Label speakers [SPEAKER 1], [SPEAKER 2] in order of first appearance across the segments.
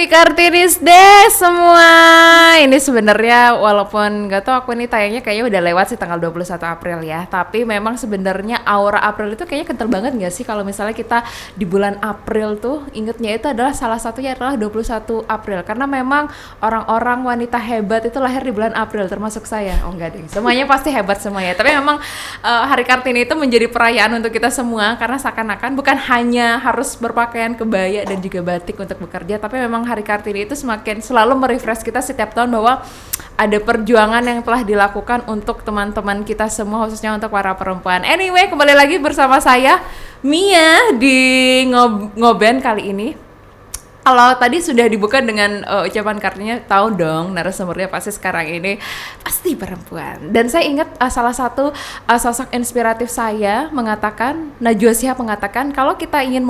[SPEAKER 1] Happy Kartini Day semua. Ini sebenarnya walaupun gak tau aku ini tayangnya kayaknya udah lewat sih tanggal 21 April ya. Tapi memang sebenarnya aura April itu kayaknya kental banget gak sih kalau misalnya kita di bulan April tuh ingetnya itu adalah salah satunya adalah 21 April. Karena memang orang-orang wanita hebat itu lahir di bulan April termasuk saya. Oh enggak deh, semuanya pasti hebat semuanya. Tapi memang Hari Kartini itu menjadi perayaan untuk kita semua karena seakan-akan bukan hanya harus berpakaian kebaya dan juga batik untuk bekerja, tapi memang Hari Kartini itu semakin selalu merefresh kita setiap tahun bahwa ada perjuangan yang telah dilakukan untuk teman-teman kita semua, khususnya untuk para perempuan. Anyway, kembali lagi bersama saya Mia di Ngoben kali ini. Kalau tadi sudah dibuka dengan ucapan Kartininya, tahu dong narasumbernya pasti sekarang ini pasti perempuan. Dan saya ingat salah satu sosok inspiratif saya mengatakan, Najwa Shihab mengatakan kalau kita ingin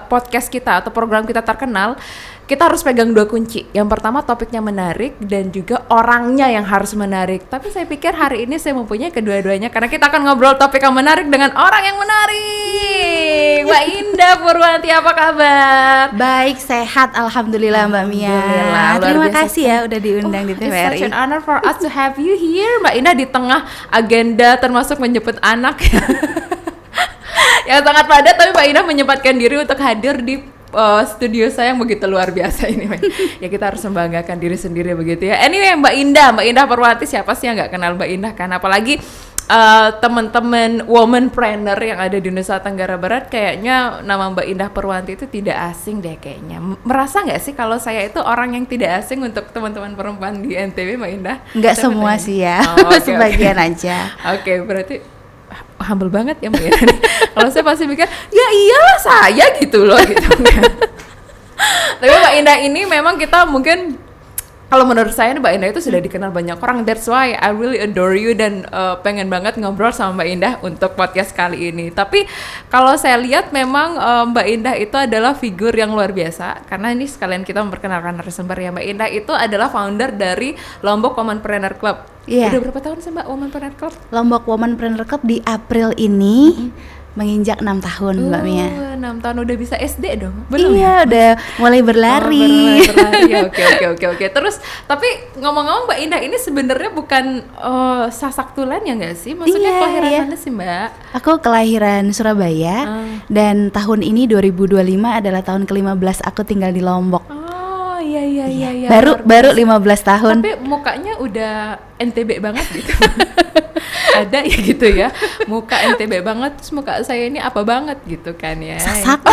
[SPEAKER 1] podcast kita atau program kita terkenal, kita harus pegang dua kunci. Yang pertama topiknya menarik dan juga orangnya yang harus menarik. Tapi saya pikir hari ini saya mempunyai kedua-duanya karena kita akan ngobrol topik yang menarik dengan orang yang menarik. Mbak Indah Purwanti, apa kabar?
[SPEAKER 2] Baik, sehat, alhamdulillah Mbak Mia. Terima kasih ya udah diundang di TVRI.
[SPEAKER 1] It's such an honor for us to have you here, Mbak Indah, di tengah agenda termasuk menjemput anak yang sangat padat, tapi Mbak Indah menyempatkan diri untuk hadir di studio saya yang begitu luar biasa ini. Ya kita harus membanggakan diri sendiri begitu ya. Anyway, Mbak Indah Purwanti, siapa sih yang nggak kenal Mbak Indah kan? Apalagi teman-teman womanpreneur yang ada di Nusa Tenggara Barat, kayaknya nama Mbak Indah Purwanti itu tidak asing deh kayaknya. Merasa nggak sih kalau saya itu orang yang tidak asing untuk teman-teman perempuan di NTB, Mbak Indah?
[SPEAKER 2] Nggak semua sih ya, sebagian aja.
[SPEAKER 1] Oke, berarti humble banget ya Mbak Indah. Kalau saya pasti mikir, ya iyalah saya gitu loh gitu kan. Tapi Mbak Indah ini memang kita mungkin, kalau menurut saya Mbak Indah itu sudah dikenal banyak orang. That's why I really adore you dan pengen banget ngobrol sama Mbak Indah untuk podcast kali ini. Tapi kalau saya lihat memang Mbak Indah itu adalah figur yang luar biasa. Karena ini sekalian kita memperkenalkan narasumber ya. Mbak Indah itu adalah founder dari Lombok Womanpreneur Club.
[SPEAKER 2] Yeah.
[SPEAKER 1] Udah berapa tahun sih Mbak Womanpreneur Club?
[SPEAKER 2] Lombok Womanpreneur Club di April ini menginjak 6 tahun Mbak Mia.
[SPEAKER 1] 6 tahun udah bisa SD dong? Belum
[SPEAKER 2] iya,
[SPEAKER 1] ya?
[SPEAKER 2] udah mulai berlari.
[SPEAKER 1] Oke. Terus, tapi ngomong-ngomong Mbak Indah ini sebenarnya bukan Sasak Tulen ya nggak sih? Maksudnya kelahiran mana sih Mbak?
[SPEAKER 2] Aku kelahiran Surabaya dan tahun ini 2025 adalah tahun ke-15 aku tinggal di Lombok.
[SPEAKER 1] Oh iya.
[SPEAKER 2] Baru 15 tahun.
[SPEAKER 1] Tapi mukanya udah NTB banget gitu. Ada ya gitu ya, muka NTB banget, terus muka saya ini apa banget gitu kan ya.
[SPEAKER 2] Sasak.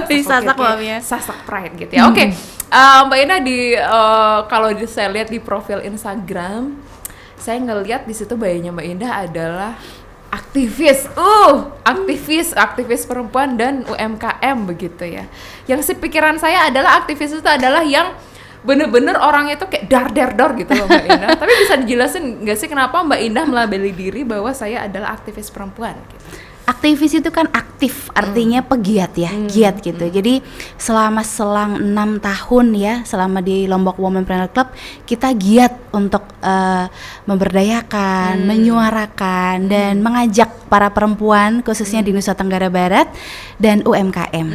[SPEAKER 2] Sasak Mbak Mia.
[SPEAKER 1] Sasak pride gitu ya. Oke. Mbak Indah kalau saya lihat di profil Instagram, saya ngelihat di situ bayanya Mbak Indah adalah aktivis perempuan dan UMKM begitu ya. Yang sepikiran saya adalah aktivis itu adalah yang bener-bener orangnya itu kayak dar gitu loh Mbak Indah. Tapi bisa dijelasin nggak sih kenapa Mbak Indah melabeli diri bahwa saya adalah aktivis perempuan gitu?
[SPEAKER 2] Aktivis itu kan aktif, artinya pegiat ya, giat gitu. Jadi selama selang 6 tahun ya, selama di Lombok Womanpreneur Club, kita giat untuk memberdayakan, menyuarakan, dan mengajak para perempuan, khususnya di Nusa Tenggara Barat, dan UMKM.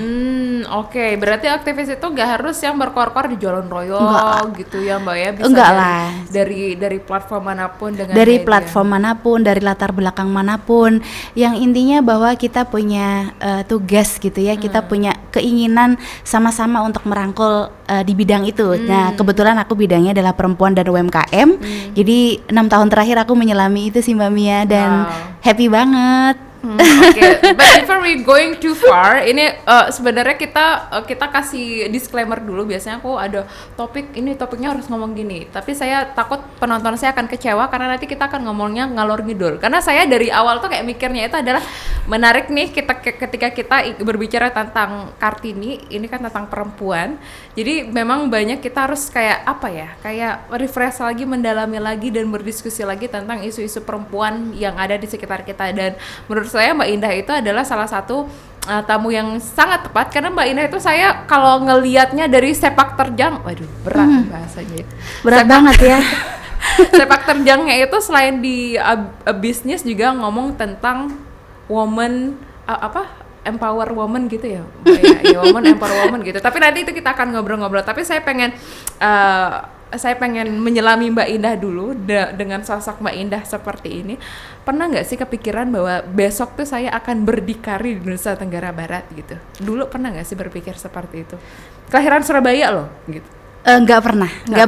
[SPEAKER 1] Oke, berarti aktivis itu nggak harus yang berkor-kor di jalan royong gitu ya Mbak ya? Bisa
[SPEAKER 2] enggak lah.
[SPEAKER 1] Dari platform manapun dengan
[SPEAKER 2] dari
[SPEAKER 1] media.
[SPEAKER 2] Platform manapun, dari latar belakang manapun, yang intinya bahwa kita punya tugas gitu ya, kita punya keinginan sama-sama untuk merangkul di bidang itu. Nah, kebetulan aku bidangnya adalah perempuan dan UMKM. Jadi 6 tahun terakhir aku menyelami itu sih Mbak Mia dan happy banget.
[SPEAKER 1] Oke, but before we going too far, ini sebenarnya kita kasih disclaimer dulu. Biasanya aku ada topiknya harus ngomong gini, tapi saya takut penonton saya akan kecewa karena nanti kita akan ngomongnya ngalor ngidul. Karena saya dari awal tuh kayak mikirnya itu adalah menarik nih ketika kita berbicara tentang Kartini, ini kan tentang perempuan. Jadi memang banyak kita harus kayak refresh lagi, mendalami lagi dan berdiskusi lagi tentang isu-isu perempuan yang ada di sekitar kita. Dan menurut saya Mbak Indah itu adalah salah satu tamu yang sangat tepat karena Mbak Indah itu saya kalau ngelihatnya dari sepak terjang, waduh berat bahasanya.
[SPEAKER 2] Berat banget ya.
[SPEAKER 1] Sepak terjangnya itu selain di bisnis juga ngomong tentang woman empower woman gitu ya, Mbak ya, ya woman empower woman gitu. Tapi nanti itu kita akan ngobrol-ngobrol. Tapi saya pengen menyelami Mbak Indah dulu dengan sosok Mbak Indah seperti ini. Pernah nggak sih kepikiran bahwa besok tuh saya akan berdikari di Nusa Tenggara Barat gitu? Dulu pernah nggak sih berpikir seperti itu? Kelahiran Surabaya loh gitu.
[SPEAKER 2] Nggak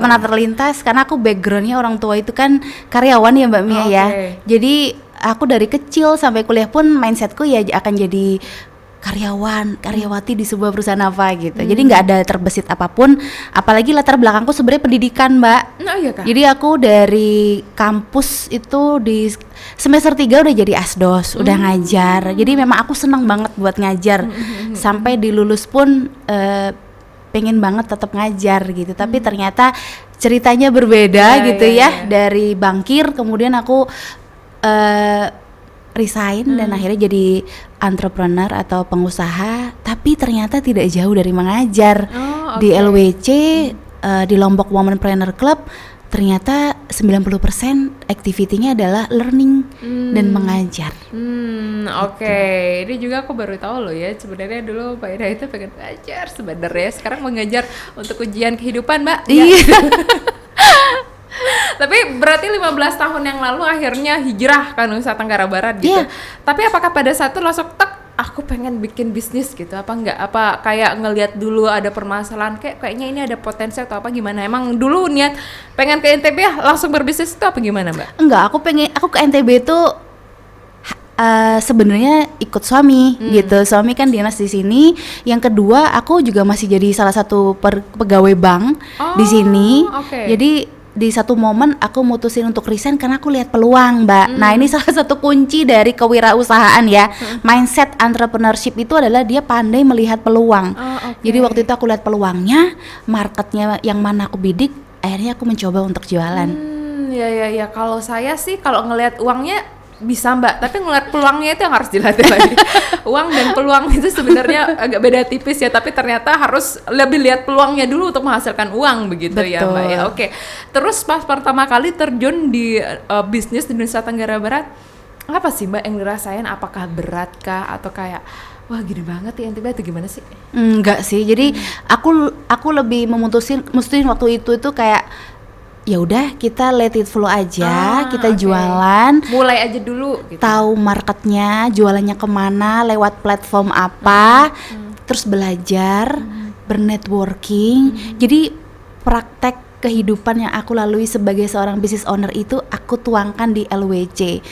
[SPEAKER 2] pernah terlintas karena aku backgroundnya orang tua itu kan karyawan ya Mbak Mia ya. Jadi aku dari kecil sampai kuliah pun mindsetku ya akan jadi karyawati di sebuah perusahaan apa gitu. Jadi nggak ada terbesit apapun. Apalagi latar belakangku sebenarnya pendidikan Mbak.
[SPEAKER 1] Oh iya Kak.
[SPEAKER 2] Jadi aku dari kampus itu di semester 3 udah jadi asdos, udah ngajar. Jadi memang aku senang banget buat ngajar. Sampai di lulus pun pengen banget tetap ngajar gitu, tapi ternyata ceritanya berbeda gitu ya. Dari bankir kemudian aku resign dan akhirnya jadi entrepreneur atau pengusaha, tapi ternyata tidak jauh dari mengajar. Di LWC di Lombok Womenpreneur Club ternyata 90% activity-nya adalah learning dan mengajar.
[SPEAKER 1] Ini juga aku baru tahu loh ya, sebenarnya dulu Mbak Ida itu pengen belajar sebenarnya, sekarang mengajar untuk ujian kehidupan Mbak.
[SPEAKER 2] Iya.
[SPEAKER 1] Tapi berarti 15 tahun yang lalu akhirnya hijrah ke Nusa Tenggara Barat gitu. Tapi apakah pada saat itu langsung aku pengen bikin bisnis gitu, apa enggak? Apa kayak ngelihat dulu ada permasalahan kayaknya ini ada potensi atau apa gimana? Emang dulu niat pengen ke NTB langsung berbisnis itu apa gimana Mbak?
[SPEAKER 2] Enggak, aku ke NTB itu sebenarnya ikut suami gitu. Suami kan dinas di sini. Yang kedua aku juga masih jadi salah satu pegawai bank di sini. Jadi di satu momen aku mutusin untuk resign karena aku lihat peluang Mbak. Nah ini salah satu kunci dari kewirausahaan ya. Mindset entrepreneurship itu adalah dia pandai melihat peluang. Jadi waktu itu aku lihat peluangnya, marketnya yang mana aku bidik, akhirnya aku mencoba untuk jualan.
[SPEAKER 1] Ya kalau saya sih kalau ngelihat uangnya bisa Mbak, tapi ngeliat peluangnya itu yang harus dilatih lagi. Uang dan peluang itu sebenarnya agak beda tipis ya, tapi ternyata harus lebih lihat peluangnya dulu untuk menghasilkan uang begitu. Betul. Ya Mbak ya. Terus pas pertama kali terjun di bisnis di Nusa Tenggara Barat, apa sih Mbak yang dirasain? Apakah berat kah atau kayak wah gini banget ya NTB atau gimana sih?
[SPEAKER 2] Enggak sih. Jadi aku lebih memutusin waktu itu kayak ya udah kita let it flow aja, kita jualan,
[SPEAKER 1] mulai aja dulu gitu.
[SPEAKER 2] Tahu marketnya, jualannya kemana, lewat platform apa, terus belajar, bernetworking. Jadi praktek kehidupan yang aku lalui sebagai seorang business owner itu aku tuangkan di LWC.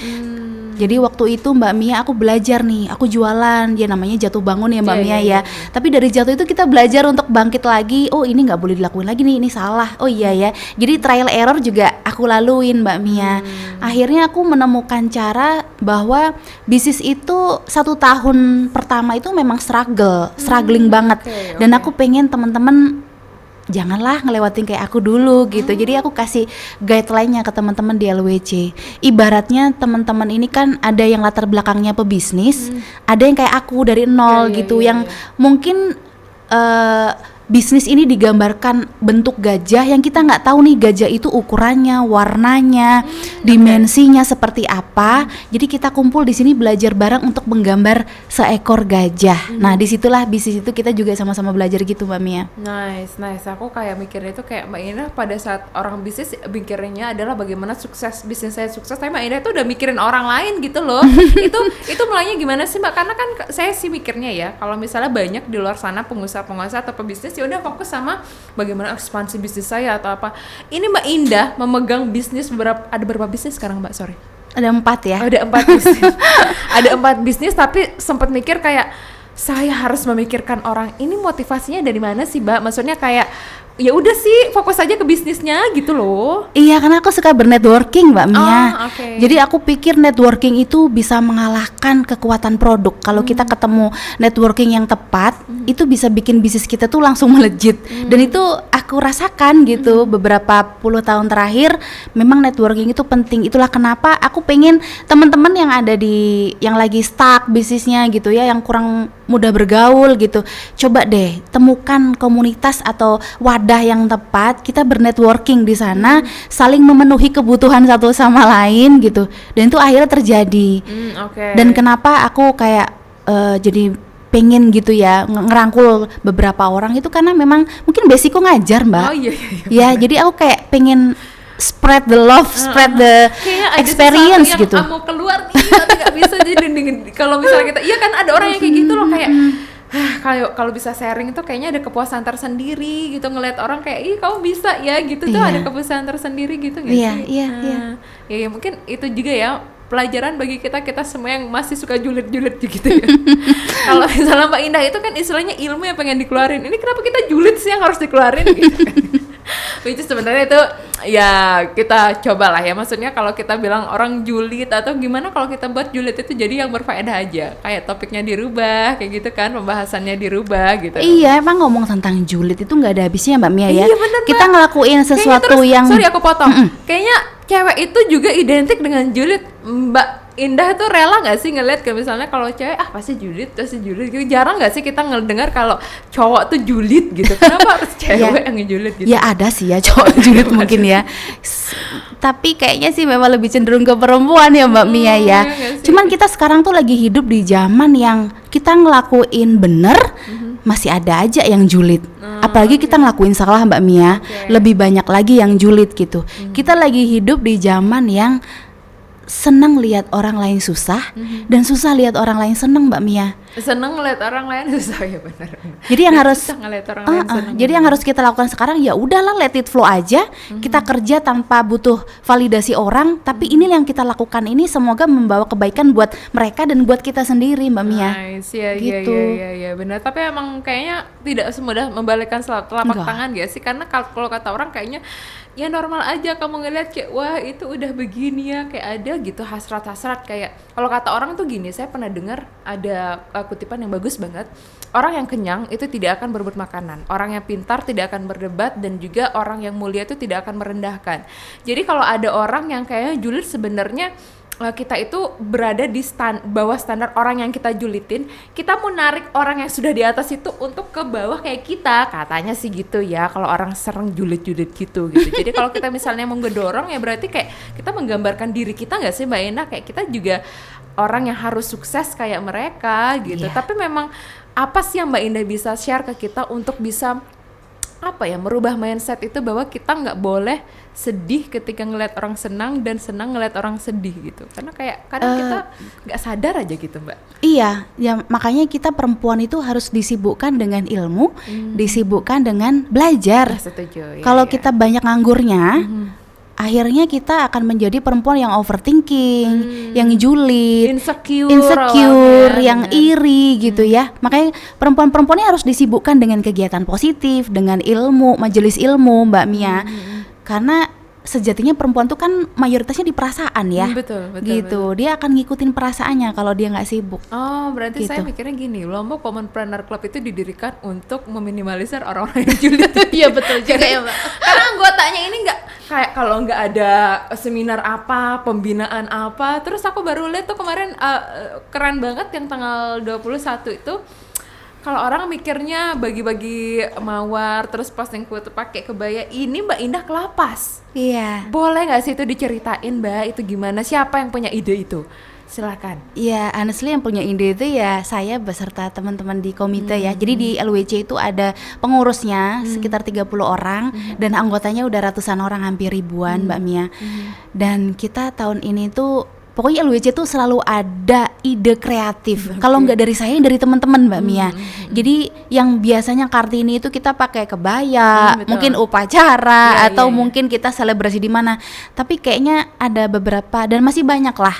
[SPEAKER 2] Jadi waktu itu Mbak Mia aku belajar nih, aku jualan, ya namanya jatuh bangun ya Mbak Mia ya. Tapi dari jatuh itu kita belajar untuk bangkit lagi. Oh ini nggak boleh dilakuin lagi nih, ini salah. Oh iya ya. Jadi trial error juga aku laluin Mbak Mia. Akhirnya aku menemukan cara bahwa bisnis itu 1 tahun pertama itu memang struggling banget. Dan aku pengen teman-teman janganlah ngelewatin kayak aku dulu gitu. Jadi aku kasih guideline-nya ke teman-teman di LWC. Ibaratnya teman-teman ini kan ada yang latar belakangnya pebisnis, ada yang kayak aku dari nol gitu, yang mungkin bisnis ini digambarkan bentuk gajah yang kita nggak tahu nih gajah itu ukurannya, warnanya, dimensinya seperti apa. Jadi kita kumpul di sini belajar bareng untuk menggambar seekor gajah. Nah disitulah bisnis itu kita juga sama-sama belajar gitu Mbak Mia.
[SPEAKER 1] Nice. Aku kayak mikirnya itu kayak Mbak Ina pada saat orang bisnis mikirnya adalah bagaimana sukses bisnis saya sukses. Tapi Mbak Ina itu udah mikirin orang lain gitu loh. itu mulainya gimana sih Mbak? Karena kan saya sih mikirnya ya kalau misalnya banyak di luar sana pengusaha-pengusaha atau pebisnis ya udah fokus sama bagaimana ekspansi bisnis saya atau apa. Ini Mbak Indah memegang bisnis ada berapa bisnis sekarang Mbak? Sorry.
[SPEAKER 2] Ada 4 ya.
[SPEAKER 1] Ada 4 bisnis. Ada 4 bisnis tapi sempat mikir kayak saya harus memikirkan orang ini motivasinya dari mana sih Mbak? Maksudnya kayak ya udah sih fokus aja ke bisnisnya gitu loh.
[SPEAKER 2] Iya karena aku suka bernetworking Mbak Mia. Jadi aku pikir networking itu bisa mengalahkan kekuatan produk. Kalau kita ketemu networking yang tepat, itu bisa bikin bisnis kita tuh langsung melejit. Dan itu aku rasakan gitu beberapa puluh tahun terakhir. Memang networking itu penting. Itulah kenapa aku pengen teman-teman yang ada yang lagi stuck bisnisnya gitu ya, yang kurang mudah bergaul gitu, coba deh temukan komunitas atau wadah yang tepat, kita bernetworking di sana, saling memenuhi kebutuhan satu sama lain gitu, dan itu akhirnya terjadi. Dan kenapa aku kayak jadi pengen gitu ya ngerangkul beberapa orang itu karena memang mungkin basicku ngajar, Mbak.
[SPEAKER 1] Oh iya.
[SPEAKER 2] Ya, jadi aku kayak pengen spread the love, spread the
[SPEAKER 1] Kayaknya ada
[SPEAKER 2] experience
[SPEAKER 1] sesuatu
[SPEAKER 2] gitu.
[SPEAKER 1] yang mau keluar nih tapi nggak bisa, jadi kalau misalnya kita, iya kan ada orang yang kayak gitu loh, kayak kalau bisa sharing itu kayaknya ada kepuasan tersendiri gitu, ngelihat orang kayak ih kamu bisa ya gitu tuh, ada kepuasan tersendiri gitu nggak sih?
[SPEAKER 2] Iya.
[SPEAKER 1] Ya mungkin itu juga ya pelajaran bagi kita semua yang masih suka julid-julid gitu ya. Kalau misalnya Mbak Indah itu kan istilahnya ilmu yang pengen dikeluarin, ini kenapa kita julid sih yang harus dikeluarin gitu kan. Which is sebenarnya itu ya kita cobalah ya, maksudnya kalau kita bilang orang julid atau gimana, kalau kita buat julid itu jadi yang berfaedah aja, kayak topiknya dirubah kayak gitu kan, pembahasannya dirubah gitu.
[SPEAKER 2] Iya, emang ngomong tentang julid itu nggak ada habisnya Mbak Mia ya.
[SPEAKER 1] Iya, bener,
[SPEAKER 2] kita
[SPEAKER 1] Mbak.
[SPEAKER 2] ngelakuin sesuatu yang
[SPEAKER 1] Sorry aku potong. Kayaknya cewek itu juga identik dengan julid. Mbak Indah tuh rela nggak sih ngeliat kayak misalnya kalau cewek pasti julid gitu. Jarang nggak sih kita ngedengar kalau cowok tuh julid gitu. Kenapa harus cewek yang julid gitu?
[SPEAKER 2] Ya ada sih ya cowok julid mungkin ya. Tapi kayaknya sih memang lebih cenderung ke perempuan ya Mbak Mia ya.
[SPEAKER 1] Iya nggak sih?
[SPEAKER 2] Cuman kita sekarang tuh lagi hidup di zaman yang kita ngelakuin bener masih ada aja yang julid. Apalagi kita ngelakuin salah Mbak Mia, lebih banyak lagi yang julid gitu. Kita lagi hidup di zaman yang senang lihat orang lain susah dan susah lihat orang lain senang Mbak Mia.
[SPEAKER 1] Seneng ngeliat orang lain susah, ya benar.
[SPEAKER 2] Jadi yang harus
[SPEAKER 1] Susah ngeliat orang lain seneng.
[SPEAKER 2] jadi yang harus kita lakukan sekarang ya udahlah, let it flow aja. Kita kerja tanpa butuh validasi orang, tapi ini yang kita lakukan ini semoga membawa kebaikan buat mereka dan buat kita sendiri Mbak Mia.
[SPEAKER 1] Nice, ya,
[SPEAKER 2] Gitu.
[SPEAKER 1] ya, benar. Tapi emang kayaknya tidak semudah membalikkan telapak
[SPEAKER 2] Enggak.
[SPEAKER 1] tangan gak sih? Karena kalau kata orang kayaknya ya normal aja kamu ngeliat kayak wah itu udah begini ya, kayak ada gitu hasrat-hasrat, kayak kalau kata orang tuh gini, saya pernah dengar ada kutipan yang bagus banget. Orang yang kenyang itu tidak akan berebut makanan, orang yang pintar tidak akan berdebat, dan juga orang yang mulia itu tidak akan merendahkan. Jadi kalau ada orang yang kayaknya julid, sebenarnya kita itu berada di bawah standar orang yang kita julitin. Kita mau narik orang yang sudah di atas itu untuk ke bawah kayak kita, katanya sih gitu ya, kalau orang sering julid-julid gitu. Jadi kalau kita misalnya mau ngedorong ya berarti kayak kita menggambarkan diri kita nggak sih Mbak Ina, kayak kita juga orang yang harus sukses kayak mereka gitu.
[SPEAKER 2] Iya.
[SPEAKER 1] Tapi memang apa sih yang Mbak Indah bisa share ke kita untuk bisa merubah mindset itu, bahwa kita nggak boleh sedih ketika ngeliat orang senang dan senang ngeliat orang sedih gitu, karena kayak kadang kita nggak sadar aja gitu Mbak.
[SPEAKER 2] Iya, ya makanya kita perempuan itu harus disibukkan dengan ilmu, disibukkan dengan belajar.
[SPEAKER 1] Setuju.
[SPEAKER 2] Kalau kita banyak nganggurnya, akhirnya kita akan menjadi perempuan yang overthinking, yang julid, insecure, yang iri gitu ya. Makanya perempuan-perempuan ini harus disibukkan dengan kegiatan positif, dengan ilmu, majelis ilmu Mbak Mia. Karena sejatinya perempuan tuh kan mayoritasnya di perasaan ya.
[SPEAKER 1] Betul.
[SPEAKER 2] Gitu. Dia akan ngikutin perasaannya kalau dia nggak sibuk.
[SPEAKER 1] Oh, berarti
[SPEAKER 2] Gitu.
[SPEAKER 1] saya mikirnya gini, Lombok Womanpreneur Club itu didirikan untuk meminimalisir orang-orang yang julid.
[SPEAKER 2] Iya betul juga ya Mbak.
[SPEAKER 1] Karena anggotanya ini nggak kayak, kalau nggak ada seminar apa, pembinaan apa, terus aku baru lihat tuh kemarin keren banget yang tanggal 21 itu. Kalau orang mikirnya bagi-bagi mawar terus posting foto pakai kebaya, ini Mbak Indah ke lapas.
[SPEAKER 2] Iya.
[SPEAKER 1] Boleh nggak sih itu diceritain Mbak, itu gimana, siapa yang punya ide itu? Silakan.
[SPEAKER 2] Ya, honestly yang punya ide itu ya saya beserta teman-teman di komite ya. Jadi di LWC itu ada pengurusnya sekitar 30 orang dan anggotanya udah ratusan orang, hampir ribuan Mbak Mia. Dan kita tahun ini tuh pokoknya LWC tuh selalu ada ide kreatif. Kalau nggak dari saya, dari teman-teman Mbak Mia. Jadi yang biasanya Kartini itu kita pakai kebaya,
[SPEAKER 1] Betul.
[SPEAKER 2] mungkin upacara
[SPEAKER 1] Iya,
[SPEAKER 2] atau
[SPEAKER 1] iya.
[SPEAKER 2] mungkin kita selebrasi di mana. Tapi kayaknya ada beberapa dan masih banyak lah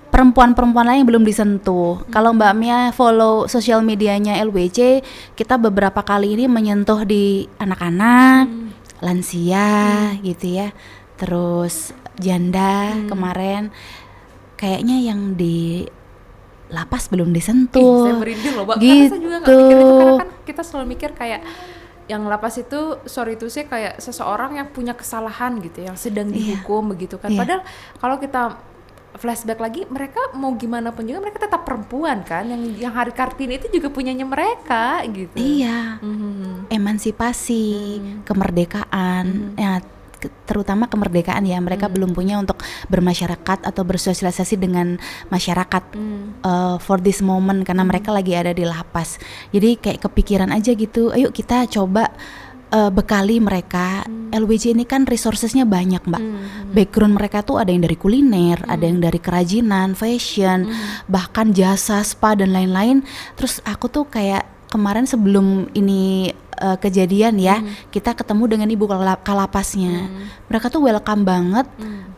[SPEAKER 2] perempuan-perempuan lain yang belum disentuh. Kalau Mbak Mia follow sosial medianya LWC, kita beberapa kali ini menyentuh di anak-anak, lansia gitu ya. Terus janda kemarin. Kayaknya yang di lapas belum disentuh.
[SPEAKER 1] Saya merinding loh, Mbak.
[SPEAKER 2] Gitu.
[SPEAKER 1] Karena saya juga nggak mikir itu, karena kan kita selalu mikir kayak yang lapas itu, sorry itu sih, kayak seseorang yang punya kesalahan gitu, yang sedang dihukum begitu kan.
[SPEAKER 2] Iya.
[SPEAKER 1] Padahal kalau kita flashback lagi, mereka mau gimana pun juga mereka tetap perempuan kan, yang Hari Kartini itu juga punyanya mereka gitu.
[SPEAKER 2] Iya. Emansipasi, kemerdekaan. Ya, terutama kemerdekaan ya, mereka belum punya untuk bermasyarakat atau bersosialisasi dengan masyarakat for this moment karena mereka lagi ada di lapas. Jadi kayak kepikiran aja gitu, ayo kita coba bekali mereka. LWJ ini kan resourcesnya banyak Mbak. Background mereka tuh ada yang dari kuliner, ada yang dari kerajinan, fashion, bahkan jasa, spa dan lain-lain. Terus aku tuh kayak kemarin sebelum ini kejadian ya, kita ketemu dengan ibu kalapasnya. Mereka tuh welcome banget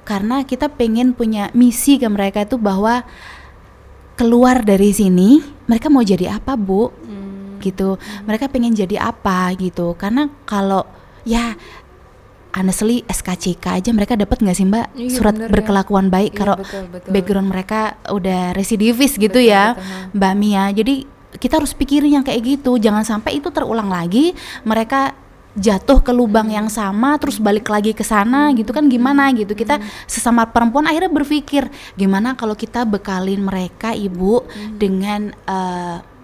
[SPEAKER 2] karena kita pengen punya misi ke mereka itu bahwa keluar dari sini mereka mau jadi apa Bu? Gitu. Mereka pengen jadi apa gitu. Karena kalau ya honestly SKCK aja mereka dapat nggak sih Mbak surat berkelakuan baik kalau background mereka udah residivis gitu ya Mbak Mia. Jadi kita harus pikirin yang kayak gitu, jangan sampai itu terulang lagi, mereka jatuh ke lubang yang sama terus balik lagi ke sana gitu kan, gimana gitu. Kita sesama perempuan akhirnya berpikir gimana kalau kita bekalin mereka Ibu dengan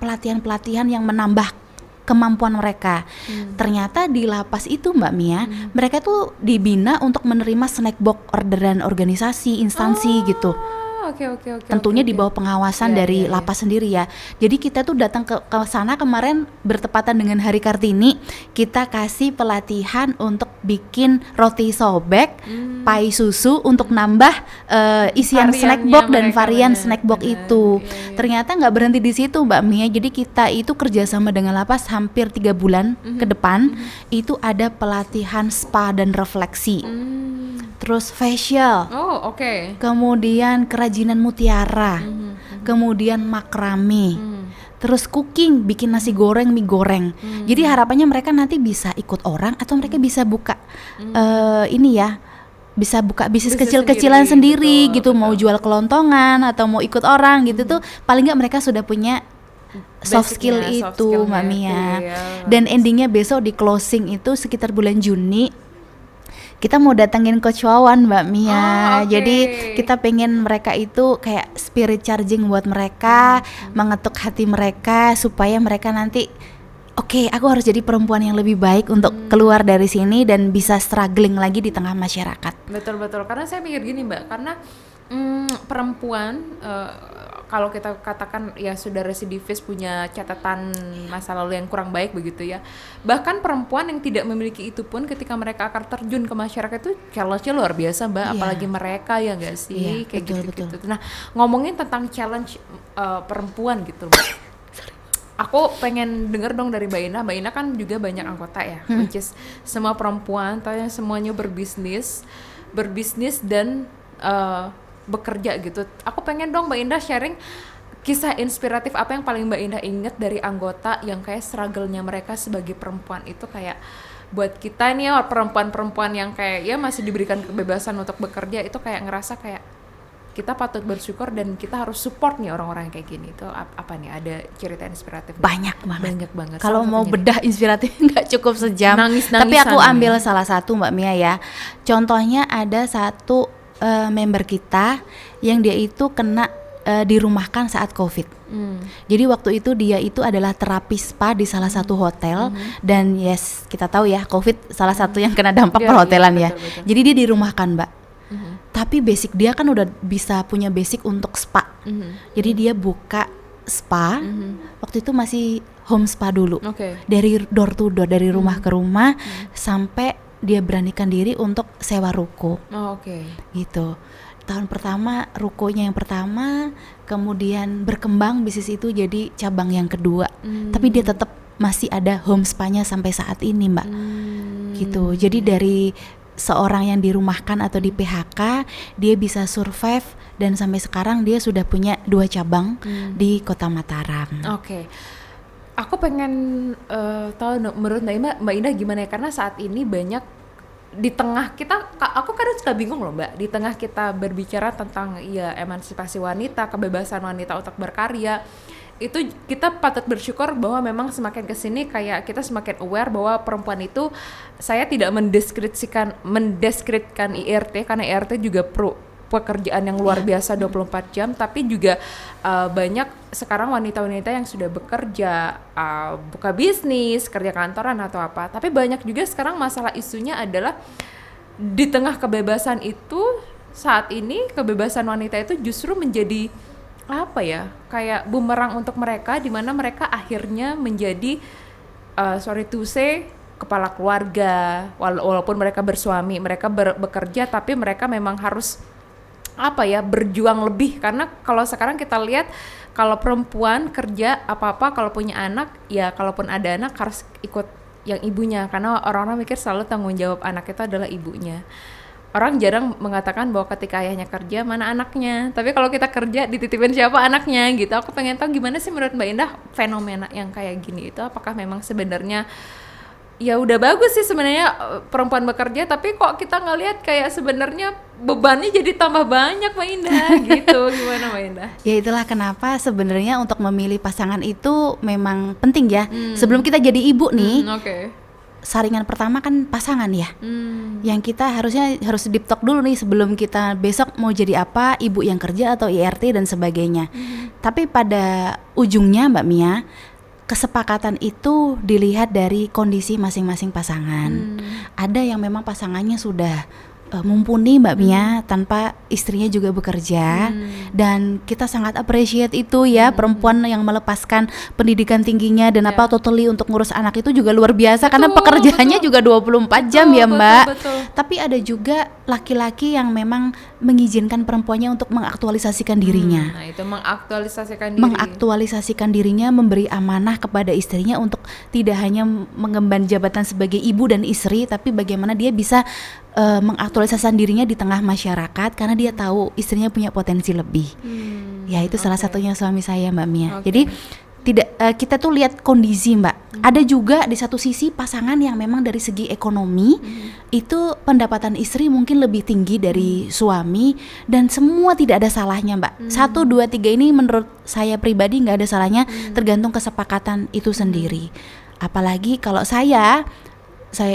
[SPEAKER 2] pelatihan-pelatihan yang menambah kemampuan mereka. Ternyata di lapas itu Mbak Mia, mereka tuh dibina untuk menerima snack box orderan organisasi, instansi gitu.
[SPEAKER 1] Oke.
[SPEAKER 2] Tentunya di bawah pengawasan dari lapas sendiri ya. Jadi kita tuh datang ke sana kemarin bertepatan dengan Hari Kartini, kita kasih pelatihan untuk bikin roti sobek, pai susu untuk nambah isian snack box dan varian snack box itu. Ternyata nggak berhenti di situ Mbak Mia. Jadi kita itu kerjasama dengan lapas hampir 3 bulan ke depan. Itu ada pelatihan spa dan refleksi. Terus facial, kemudian kerajinan mutiara, kemudian makrame, terus cooking, bikin nasi goreng, mie goreng. Jadi harapannya mereka nanti bisa ikut orang atau mereka bisa buka bisa buka bisnis kecil-kecilan sendiri gitu, betul. Mau jual kelontongan atau mau ikut orang gitu tuh paling nggak mereka sudah punya soft skill itu Mbak Mia. Dan endingnya besok di closing itu sekitar bulan Juni kita mau datengin Coach Wawan Mbak Mia. Jadi kita pengen mereka itu kayak spirit charging buat mereka, mengetuk hati mereka supaya mereka nanti aku harus jadi perempuan yang lebih baik untuk keluar dari sini dan bisa struggling lagi di tengah masyarakat.
[SPEAKER 1] Betul, karena saya mikir gini Mbak, karena perempuan kalau kita katakan ya sudah residivis, punya catatan masa lalu yang kurang baik begitu ya. Bahkan perempuan yang tidak memiliki itu pun ketika mereka akan terjun ke masyarakat itu challenge-nya luar biasa Mbak, apalagi mereka ya nggak sih, kayak gitu. Nah, ngomongin tentang challenge perempuan gitu Mbak. Aku pengen denger dong dari Mbak Ina. Mbak Ina kan juga banyak anggota ya, which is semua perempuan, tanya semuanya berbisnis dan bekerja gitu. Aku pengen dong Mbak Indah sharing kisah inspiratif apa yang paling Mbak Indah inget dari anggota yang kayak struggle-nya mereka sebagai perempuan itu kayak buat kita nih perempuan-perempuan yang kayak ya masih diberikan kebebasan untuk bekerja itu kayak ngerasa kayak kita patut bersyukur dan kita harus support nih orang-orang yang kayak gini. Itu apa nih, ada cerita inspiratif?
[SPEAKER 2] Banyak banget. Kalau mau
[SPEAKER 1] ini
[SPEAKER 2] bedah inspiratif nggak cukup sejam. Tapi aku ambil salah satu Mbak Mia ya. Contohnya ada satu member kita yang dia itu kena dirumahkan saat COVID. Jadi waktu itu dia itu adalah terapis spa di salah satu hotel dan yes kita tahu ya COVID salah satu yang kena dampak perhotelan ya. Betul. Jadi dia dirumahkan Mbak. Tapi basic dia kan udah bisa punya basic untuk spa. Jadi dia buka spa. Waktu itu masih home spa dulu. Dari door to door, dari rumah ke rumah sampai dia beranikan diri untuk sewa ruko. Gitu. Tahun pertama rukonya yang pertama, kemudian berkembang bisnis itu jadi cabang yang kedua. Tapi dia tetap masih ada home spa-nya sampai saat ini, Mbak. Gitu. Jadi dari seorang yang dirumahkan atau di PHK, dia bisa survive dan sampai sekarang dia sudah punya 2 cabang di Kota Mataram.
[SPEAKER 1] Aku pengen tahu menurut Mbak Indah gimana ya, karena saat ini banyak di tengah kita, aku kadang suka bingung loh Mbak, di tengah kita berbicara tentang ya emansipasi wanita, kebebasan wanita untuk berkarya, itu kita patut bersyukur bahwa memang semakin kesini kayak kita semakin aware bahwa perempuan itu, saya tidak mendeskripsikan IRT karena IRT juga pekerjaan yang luar biasa 24 jam, tapi juga banyak sekarang wanita-wanita yang sudah bekerja, buka bisnis, kerja kantoran atau apa. Tapi banyak juga sekarang masalah isunya adalah di tengah kebebasan itu saat ini kebebasan wanita itu justru menjadi apa ya, kayak bumerang untuk mereka, di mana mereka akhirnya menjadi sorry to say kepala keluarga, walaupun mereka bersuami, mereka bekerja, tapi mereka memang harus apa ya, berjuang lebih. Karena kalau sekarang kita lihat kalau perempuan kerja apa-apa, kalau punya anak ya, kalaupun ada anak harus ikut yang ibunya, karena orang-orang mikir selalu tanggung jawab anak itu adalah ibunya. Orang jarang mengatakan bahwa ketika ayahnya kerja, mana anaknya. Tapi kalau kita kerja, dititipin siapa anaknya gitu. Aku pengen tahu gimana sih menurut Mbak Indah fenomena yang kayak gini itu, apakah memang sebenarnya ya udah bagus sih sebenarnya perempuan bekerja, tapi kok kita ngelihat kayak sebenarnya bebannya jadi tambah banyak Mbak Indah gitu. Gimana Mbak Indah?
[SPEAKER 2] Ya itulah kenapa sebenarnya untuk memilih pasangan itu memang penting ya. Sebelum kita jadi ibu nih,
[SPEAKER 1] Oke.
[SPEAKER 2] saringan pertama kan pasangan ya. Yang kita harus deep talk dulu nih sebelum kita besok mau jadi apa, ibu yang kerja atau IRT dan sebagainya. Tapi pada ujungnya Mbak Mia, kesepakatan itu dilihat dari kondisi masing-masing pasangan. Ada yang memang pasangannya sudah mumpuni Mbak Mia, tanpa istrinya juga bekerja, dan kita sangat appreciate itu ya, perempuan yang melepaskan pendidikan tingginya dan apa totally untuk ngurus anak itu juga luar biasa, karena pekerjaannya juga 24 jam ya Mbak.
[SPEAKER 1] Betul.
[SPEAKER 2] Tapi ada juga laki-laki yang memang mengizinkan perempuannya untuk mengaktualisasikan dirinya.
[SPEAKER 1] Nah itu mengaktualisasikan diri.
[SPEAKER 2] Mengaktualisasikan dirinya, memberi amanah kepada istrinya untuk tidak hanya mengemban jabatan sebagai ibu dan istri, tapi bagaimana dia bisa mengaktualisasikan dirinya di tengah masyarakat, karena dia tahu istrinya punya potensi lebih. Ya itu salah satunya suami saya Mbak Mia. Jadi tidak kita tuh lihat kondisi Mbak. Ada juga di satu sisi pasangan yang memang dari segi ekonomi itu pendapatan istri mungkin lebih tinggi dari suami, dan semua tidak ada salahnya Mbak. 1, 2, 3 ini menurut saya pribadi nggak ada salahnya, tergantung kesepakatan itu sendiri. Apalagi kalau saya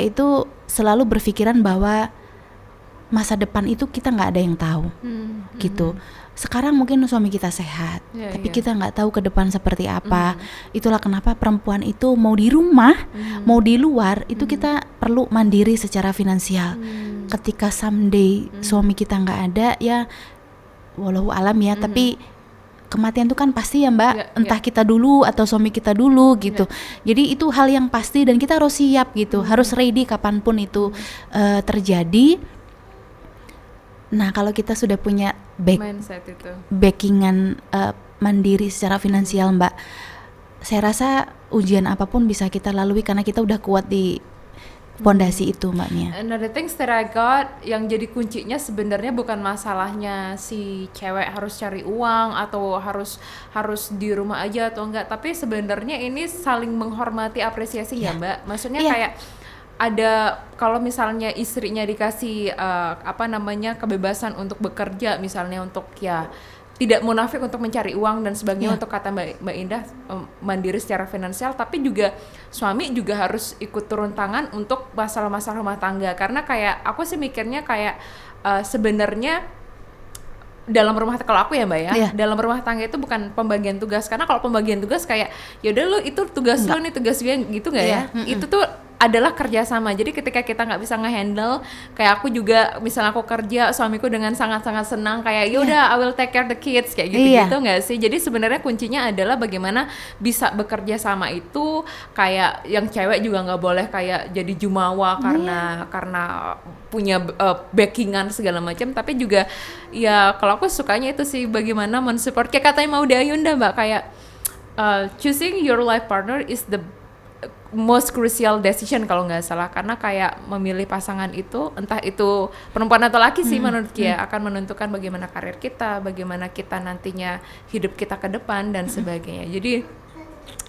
[SPEAKER 2] itu selalu berpikiran bahwa masa depan itu kita nggak ada yang tahu, gitu. Sekarang mungkin suami kita sehat, tapi kita nggak tahu ke depan seperti apa. Itulah kenapa perempuan itu mau di rumah, mau di luar, itu kita perlu mandiri secara finansial. Ketika someday suami kita nggak ada, ya walau alam ya, tapi kematian itu kan pasti ya Mbak, entah kita dulu atau suami kita dulu gitu. Jadi itu hal yang pasti dan kita harus siap gitu, harus ready kapanpun itu terjadi. Nah kalau kita sudah punya
[SPEAKER 1] mindset itu,
[SPEAKER 2] backingan mandiri secara finansial Mbak, saya rasa ujian apapun bisa kita lalui karena kita udah kuat di pondasi itu Mbak Mia.
[SPEAKER 1] Another things that I got, yang jadi kuncinya sebenarnya bukan masalahnya si cewek harus cari uang atau harus di rumah aja atau enggak, tapi sebenarnya ini saling menghormati, apresiasi ya Mbak. Maksudnya kayak ada, kalau misalnya istrinya dikasih kebebasan untuk bekerja, misalnya untuk ya tidak munafik untuk mencari uang dan sebagainya, untuk kata Mbak Indah mandiri secara finansial, tapi juga suami juga harus ikut turun tangan untuk masalah-masalah rumah tangga. Karena kayak aku sih mikirnya kayak sebenarnya dalam rumah, kalau aku ya Mbak ya, dalam rumah tangga itu bukan pembagian tugas. Karena kalau pembagian tugas kayak yaudah lu itu tugas lu nih, tugas gue gitu nggak ya? Itu tuh adalah kerjasama. Jadi ketika kita nggak bisa nge-handle, kayak aku juga misalnya aku kerja, suamiku dengan sangat-sangat senang kayak yaudah I will take care the kids kayak gitu-gitu nggak sih? Jadi sebenarnya kuncinya adalah bagaimana bisa bekerja sama itu. Kayak yang cewek juga nggak boleh kayak jadi jumawa karena punya backingan segala macam, tapi juga ya kalau aku sukanya itu sih bagaimana mensupport, kayak katanya Maudy Ayunda Mbak, kayak choosing your life partner is the most crucial decision kalau nggak salah, karena kayak memilih pasangan itu, entah itu perempuan atau laki sih menurut dia, akan menentukan bagaimana karir kita, bagaimana kita nantinya hidup kita ke depan dan sebagainya. Jadi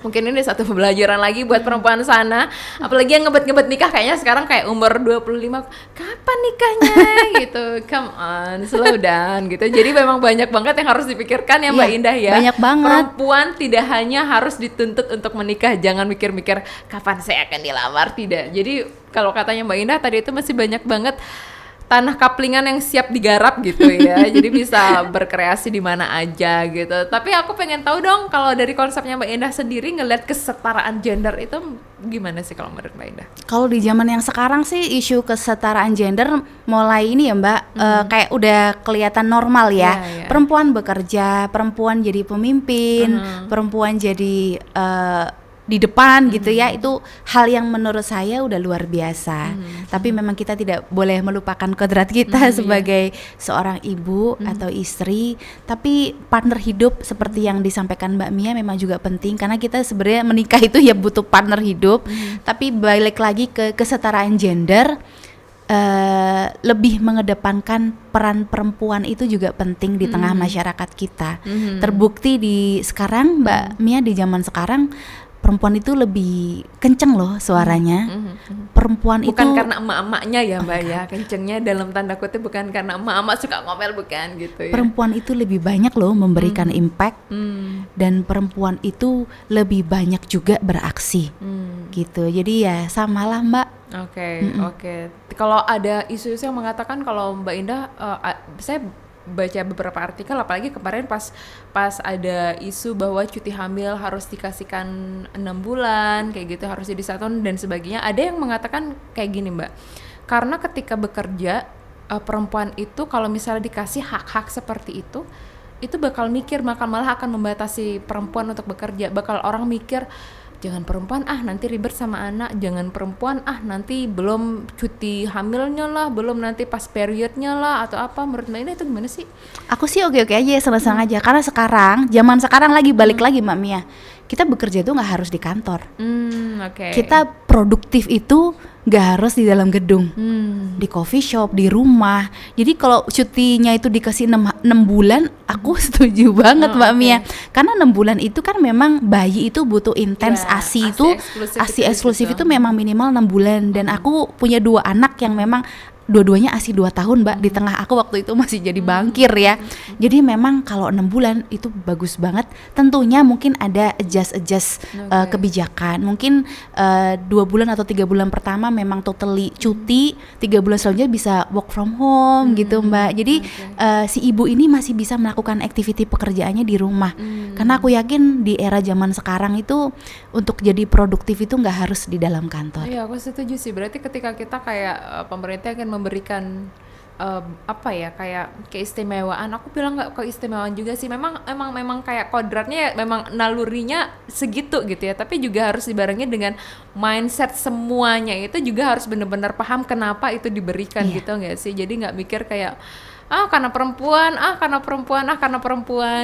[SPEAKER 1] mungkin ini satu pembelajaran lagi buat perempuan sana, apalagi yang ngebet-ngebet nikah, kayaknya sekarang kayak umur 25 kapan nikahnya gitu, come on slow down gitu. Jadi memang banyak banget yang harus dipikirkan ya Mbak Indah ya.
[SPEAKER 2] Banyak banget.
[SPEAKER 1] Perempuan tidak hanya harus dituntut untuk menikah, jangan mikir-mikir kapan saya akan dilamar, tidak. Jadi kalau katanya Mbak Indah tadi itu masih banyak banget tanah kaplingan yang siap digarap gitu ya. Jadi bisa berkreasi di mana aja gitu. Tapi aku pengen tahu dong, kalau dari konsepnya Mbak Indah sendiri ngelihat kesetaraan gender itu gimana sih kalau menurut Mbak Indah?
[SPEAKER 2] Kalau di zaman yang sekarang sih isu kesetaraan gender mulai ini ya Mbak, kayak udah kelihatan normal ya.
[SPEAKER 1] Iya.
[SPEAKER 2] Perempuan bekerja, perempuan jadi pemimpin, perempuan jadi di depan gitu ya. Itu hal yang menurut saya udah luar biasa. Tapi memang kita tidak boleh melupakan kodrat kita sebagai seorang ibu atau istri. Tapi partner hidup seperti yang disampaikan Mbak Mia memang juga penting, karena kita sebenarnya menikah itu ya butuh partner hidup. Tapi balik lagi ke kesetaraan gender, lebih mengedepankan peran perempuan itu juga penting di tengah masyarakat kita. Terbukti di sekarang Mbak Mia, di zaman sekarang perempuan itu lebih kenceng loh suaranya. Perempuan
[SPEAKER 1] bukan
[SPEAKER 2] itu
[SPEAKER 1] karena emak-emaknya ya Mbak ya, kencengnya dalam tanda kutip bukan karena emak-emak suka ngomel, bukan gitu ya.
[SPEAKER 2] Perempuan itu lebih banyak loh memberikan impact, dan perempuan itu lebih banyak juga beraksi gitu. Jadi ya samalah Mbak.
[SPEAKER 1] Oke. Kalau ada isu-isu yang mengatakan kalau Mbak Indah, saya baca beberapa artikel, apalagi kemarin pas ada isu bahwa cuti hamil harus dikasihkan 6 bulan kayak gitu, harus jadi 1 tahun dan sebagainya. Ada yang mengatakan kayak gini Mbak, karena ketika bekerja perempuan itu kalau misalnya dikasih hak-hak seperti itu bakal malah akan membatasi perempuan untuk bekerja. Bakal orang mikir, jangan perempuan nanti ribet sama anak, jangan perempuan nanti belum cuti hamilnya lah, belum nanti pas periodnya lah atau apa. Menurut Mbak Indah itu gimana sih?
[SPEAKER 2] Aku sih oke-oke aja, senang-senang aja, karena zaman sekarang lagi balik lagi Mbak Mia, kita bekerja itu nggak harus di kantor. Kita produktif itu nggak harus di dalam gedung, di coffee shop, di rumah. Jadi kalau cutinya itu dikasih 6 bulan, aku setuju banget Mbak Mia. Karena 6 bulan itu kan memang bayi itu butuh intens ASI eksklusif itu memang minimal 6 bulan. Dan aku punya 2 anak yang memang dua-duanya ASI 2 tahun Mbak. Di tengah aku waktu itu masih jadi bangkir ya. Jadi memang kalau 6 bulan itu bagus banget. Tentunya mungkin ada adjust kebijakan. Mungkin 2 bulan atau 3 bulan pertama memang totally cuti, 3 bulan selanjutnya bisa work from home gitu Mbak. Jadi si ibu ini masih bisa melakukan aktiviti pekerjaannya di rumah. Karena aku yakin di era zaman sekarang itu untuk jadi produktif itu nggak harus di dalam kantor.
[SPEAKER 1] Iya, aku setuju sih. Berarti ketika kita kayak pemerintah akan memberikan kayak keistimewaan, aku bilang nggak keistimewaan juga sih, memang kayak kodratnya ya, memang nalurinya segitu gitu ya, tapi juga harus dibarengi dengan mindset semuanya itu juga harus benar-benar paham kenapa itu diberikan gitu nggak sih. Jadi nggak mikir kayak karena perempuan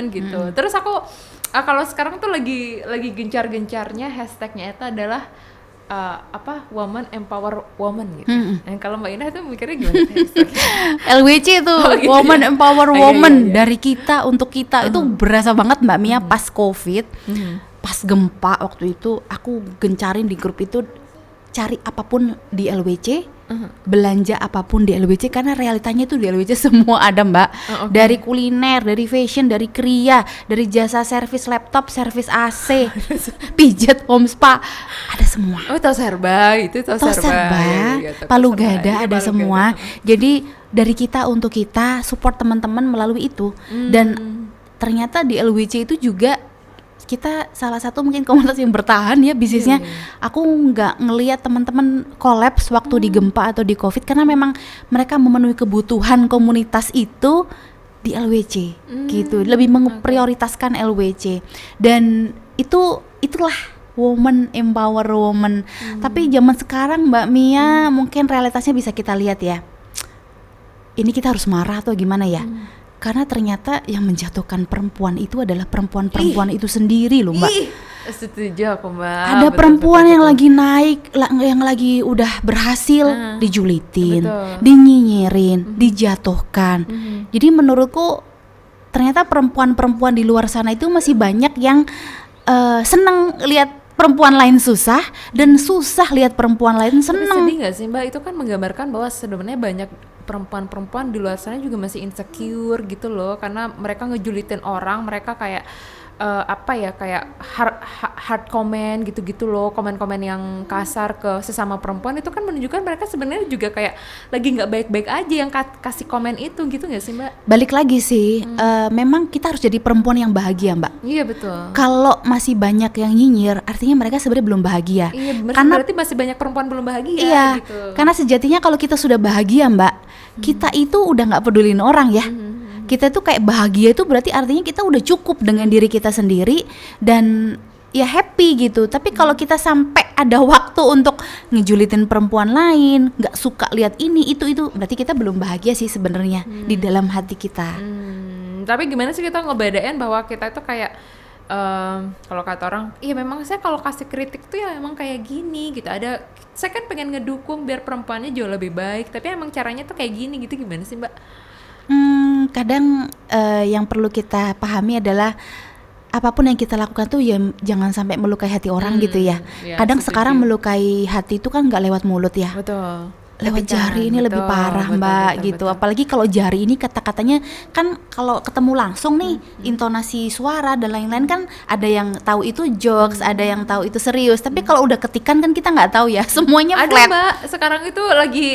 [SPEAKER 1] gitu. Terus aku kalau sekarang tuh lagi gencar-gencarnya hashtagnya itu adalah woman empower woman gitu. Dan kalau Mbak Indah itu mikirnya gimana?
[SPEAKER 2] LWC itu gitu, woman empower woman. Dari kita untuk kita itu berasa banget Mbak Mia pas COVID, pas gempa waktu itu aku gencarin di grup itu, cari apapun di LWC, belanja apapun di LWC, karena realitanya itu di LWC semua ada Mbak. Dari kuliner, dari fashion, dari kriya, dari jasa servis laptop, servis AC, pijat, home spa, ada semua.
[SPEAKER 1] Tos Herba itu tos Herba,
[SPEAKER 2] Palu Gada ada semua. Jadi dari kita untuk kita support teman-teman melalui itu. Dan ternyata di LWC itu juga kita salah satu mungkin komunitas yang bertahan ya bisnisnya. Aku nggak ngelihat teman-teman kolaps waktu di gempa atau di COVID, karena memang mereka memenuhi kebutuhan komunitas itu di LWC gitu, lebih memprioritaskan LWC. Dan itulah woman empower woman. Tapi zaman sekarang Mbak Mia, mungkin realitasnya bisa kita lihat ya, ini kita harus marah atau gimana ya, karena ternyata yang menjatuhkan perempuan itu adalah perempuan itu sendiri loh Mbak.
[SPEAKER 1] Setuju aku Mbak.
[SPEAKER 2] Ada perempuan yang lagi naik, yang lagi udah berhasil dijulitin, dinyinyirin, dijatuhkan. Jadi menurutku ternyata perempuan-perempuan di luar sana itu masih banyak yang seneng lihat perempuan lain susah, dan susah lihat perempuan lain seneng.
[SPEAKER 1] Tapi sedih gak sih Mbak? Itu kan menggambarkan bahwa sebenarnya banyak perempuan-perempuan di luar sana juga masih insecure gitu loh, karena mereka ngejulitin orang, mereka kayak apa ya, kayak hard comment gitu-gitu loh, komen-komen yang kasar ke sesama perempuan, itu kan menunjukkan mereka sebenarnya juga kayak lagi nggak baik-baik aja yang kasih komen itu, gitu nggak sih Mbak?
[SPEAKER 2] Balik lagi sih, memang kita harus jadi perempuan yang bahagia, Mbak.
[SPEAKER 1] Iya betul.
[SPEAKER 2] Kalau masih banyak yang nyinyir, artinya mereka sebenarnya belum bahagia.
[SPEAKER 1] Iya benar,
[SPEAKER 2] Karena
[SPEAKER 1] berarti masih banyak perempuan belum bahagia
[SPEAKER 2] iya,
[SPEAKER 1] gitu.
[SPEAKER 2] karena sejatinya kalau kita sudah bahagia, Mbak, kita itu udah nggak pedulin orang ya. Kita tuh kayak bahagia itu berarti artinya kita udah cukup dengan diri kita sendiri dan ya happy gitu. Tapi kalau kita sampai ada waktu untuk ngejulitin perempuan lain, nggak suka lihat ini itu berarti kita belum bahagia sih sebenarnya di dalam hati kita.
[SPEAKER 1] Tapi gimana sih kita ngebedain bahwa kita itu kayak kalau kata orang, iya memang saya kalau kasih kritik tuh ya emang kayak gini gitu. Saya kan pengen ngedukung biar perempuannya jauh lebih baik, tapi emang caranya tuh kayak gini gitu. Gimana sih Mbak?
[SPEAKER 2] Kadang yang perlu kita pahami adalah apapun yang kita lakukan tuh ya jangan sampai melukai hati orang gitu ya.
[SPEAKER 1] Ya,
[SPEAKER 2] Kadang
[SPEAKER 1] setuju.
[SPEAKER 2] sekarang melukai hati itu kan nggak lewat mulut ya.
[SPEAKER 1] Betul.
[SPEAKER 2] Lewat
[SPEAKER 1] Ketikan,
[SPEAKER 2] jari ini lebih
[SPEAKER 1] betul,
[SPEAKER 2] parah
[SPEAKER 1] betul,
[SPEAKER 2] Mbak
[SPEAKER 1] betul,
[SPEAKER 2] gitu.
[SPEAKER 1] betul.
[SPEAKER 2] Apalagi kalau jari ini kata-katanya kan kalau ketemu langsung nih intonasi suara dan lain-lain kan ada yang tahu itu jokes, ada yang tahu itu serius. Tapi kalau udah ketikan kan kita nggak tahu ya. Semuanya
[SPEAKER 1] Ada
[SPEAKER 2] flat.
[SPEAKER 1] Mbak, sekarang itu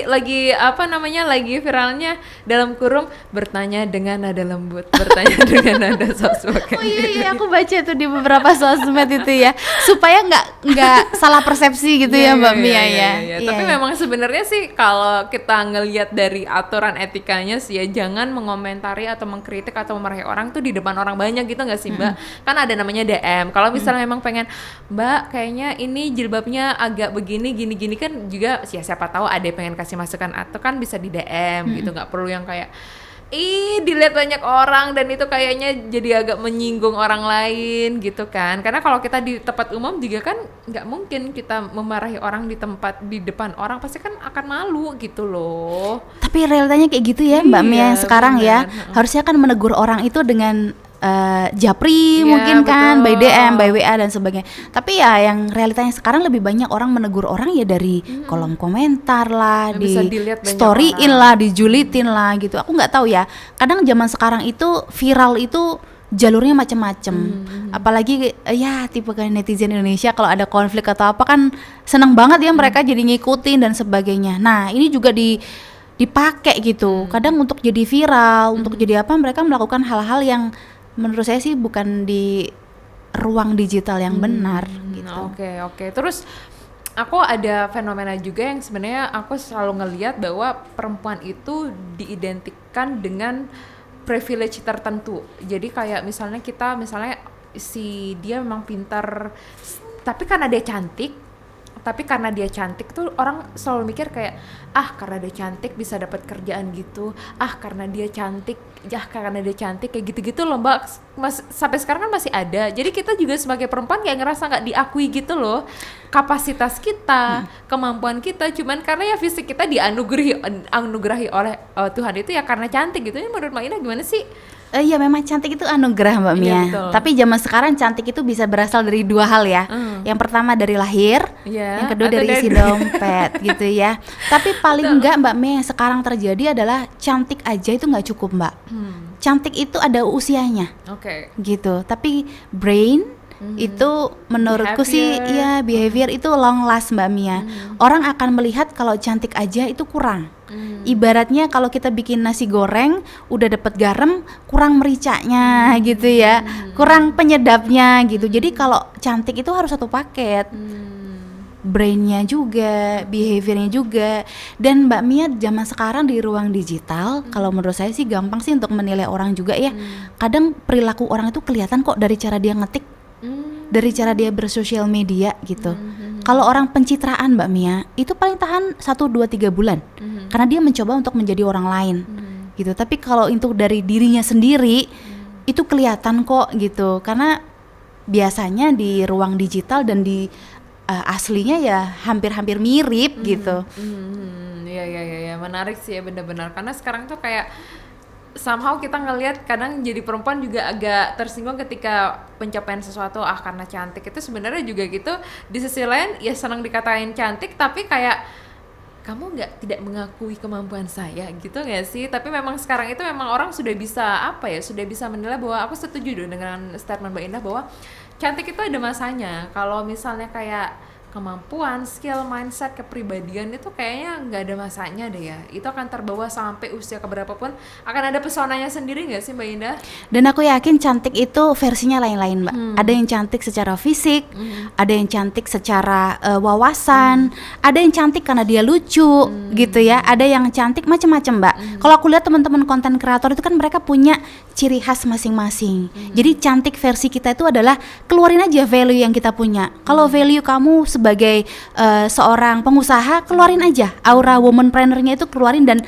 [SPEAKER 1] lagi apa namanya, lagi viralnya dalam kurung bertanya dengan nada lembut, bertanya dengan nada sosok.
[SPEAKER 2] Oh iya, aku baca tuh di beberapa sosmed itu ya, supaya nggak salah persepsi gitu ya Mbak Mia ya.
[SPEAKER 1] Iya. Tapi memang sebenarnya sih kalau kita ngelihat dari aturan etikanya sih ya, jangan mengomentari atau mengkritik atau memarahi orang tuh di depan orang banyak gitu nggak sih Mbak? Kan ada namanya DM. Kalau misalnya memang pengen, Mbak kayaknya ini jilbabnya agak begini gini-gini, kan juga siapa tahu ada yang pengen kasih masukan atau kan bisa di DM gitu, nggak perlu yang kayak dilihat banyak orang dan itu kayaknya jadi agak menyinggung orang lain gitu kan. Karena kalau kita di tempat umum juga kan nggak mungkin kita memarahi orang di depan orang, pasti kan akan malu gitu loh.
[SPEAKER 2] Tapi realitanya kayak gitu ya Mbak Mia
[SPEAKER 1] Iya,
[SPEAKER 2] sekarang ya.
[SPEAKER 1] benar.
[SPEAKER 2] Harusnya kan menegur orang itu dengan japri
[SPEAKER 1] Iya,
[SPEAKER 2] mungkin kan, by
[SPEAKER 1] betul.
[SPEAKER 2] DM, by WA dan sebagainya. Tapi ya yang realitanya sekarang lebih banyak orang menegur orang ya dari kolom komentar lah,
[SPEAKER 1] Yang
[SPEAKER 2] di
[SPEAKER 1] bisa dilihat banyak
[SPEAKER 2] storyin
[SPEAKER 1] orang.
[SPEAKER 2] lah, dijulitin lah gitu. Aku nggak tahu ya. Kadang zaman sekarang itu viral itu jalurnya macam-macam. Apalagi ya tipe kayak netizen Indonesia kalau ada konflik atau apa kan seneng banget ya mereka jadi ngikutin dan sebagainya. Nah, ini juga dipakai gitu. Kadang untuk jadi viral, untuk jadi apa mereka melakukan hal-hal yang menurut saya sih bukan di ruang digital yang benar gitu.
[SPEAKER 1] Oke. Terus aku ada fenomena juga yang sebenarnya aku selalu ngelihat bahwa perempuan itu diidentikan dengan privilege tertentu. Jadi kayak misalnya si dia memang pintar, tapi karena dia cantik tuh orang selalu mikir kayak karena dia cantik bisa dapat kerjaan gitu, karena dia cantik kayak gitu-gitu loh Mbak. Sampai sekarang kan masih ada. Jadi kita juga sebagai perempuan kayak ngerasa nggak diakui gitu loh, kapasitas kita, kemampuan kita, cuman karena ya fisik kita dianugerahi oleh Tuhan itu ya karena cantik gitu. Ini menurut Mbak Ina gimana sih?
[SPEAKER 2] Iya memang cantik itu anugerah Mbak
[SPEAKER 1] Iya,
[SPEAKER 2] Mia.
[SPEAKER 1] betul.
[SPEAKER 2] Tapi zaman sekarang cantik itu bisa berasal dari dua hal ya. Yang pertama dari lahir,
[SPEAKER 1] Iya,
[SPEAKER 2] yang kedua
[SPEAKER 1] atau
[SPEAKER 2] dari isi dompet gitu ya. Tapi paling enggak Mbak Mia yang sekarang terjadi adalah cantik aja itu nggak cukup Mbak. Cantik itu ada usianya
[SPEAKER 1] Oke.
[SPEAKER 2] gitu. Tapi brain itu menurutku sih ya behavior itu long last Mbak Mia. Orang akan melihat kalau cantik aja itu kurang. Ibaratnya kalau kita bikin nasi goreng udah dapet garam kurang mericanya gitu ya, kurang penyedapnya gitu. Jadi kalau cantik itu harus satu paket, brainnya juga, behaviornya juga. Dan Mbak Mia zaman sekarang di ruang digital, kalau menurut saya sih gampang sih untuk menilai orang juga ya. Kadang perilaku orang itu kelihatan kok dari cara dia ngetik, dari cara dia bersosial media gitu. Kalau orang pencitraan Mbak Mia itu paling tahan 1, 2, 3 bulan karena dia mencoba untuk menjadi orang lain gitu. Tapi kalau itu dari dirinya sendiri itu kelihatan kok gitu, karena biasanya di ruang digital dan di aslinya ya hampir-hampir mirip gitu.
[SPEAKER 1] Iya, menarik sih ya, benar-benar. Karena sekarang tuh kayak somehow kita ngelihat kadang jadi perempuan juga agak tersinggung ketika pencapaian sesuatu karena cantik itu sebenarnya juga gitu. Di sisi lain ya senang dikatain cantik, tapi kayak kamu tidak mengakui kemampuan saya gitu nggak sih? Tapi memang sekarang itu memang orang sudah bisa sudah bisa menilai bahwa aku setuju dengan statement Mbak Indah bahwa cantik itu ada masanya. Kalau misalnya kayak kemampuan, skill, mindset, kepribadian itu kayaknya nggak ada masanya deh ya. Itu akan terbawa sampai usia keberapapun, akan ada pesonanya sendiri nggak sih Mbak Indah?
[SPEAKER 2] Dan aku yakin cantik itu versinya lain-lain, Mbak. Ada yang cantik secara fisik, ada yang cantik secara wawasan, ada yang cantik karena dia lucu, gitu ya. Ada yang cantik macam-macam, Mbak. Kalau aku lihat teman-teman konten kreator itu kan mereka punya ciri khas masing-masing. Jadi cantik versi kita itu adalah keluarin aja value yang kita punya. Kalau value kamu sebagai seorang pengusaha, keluarin aja aura womanpreneur-nya itu, keluarin dan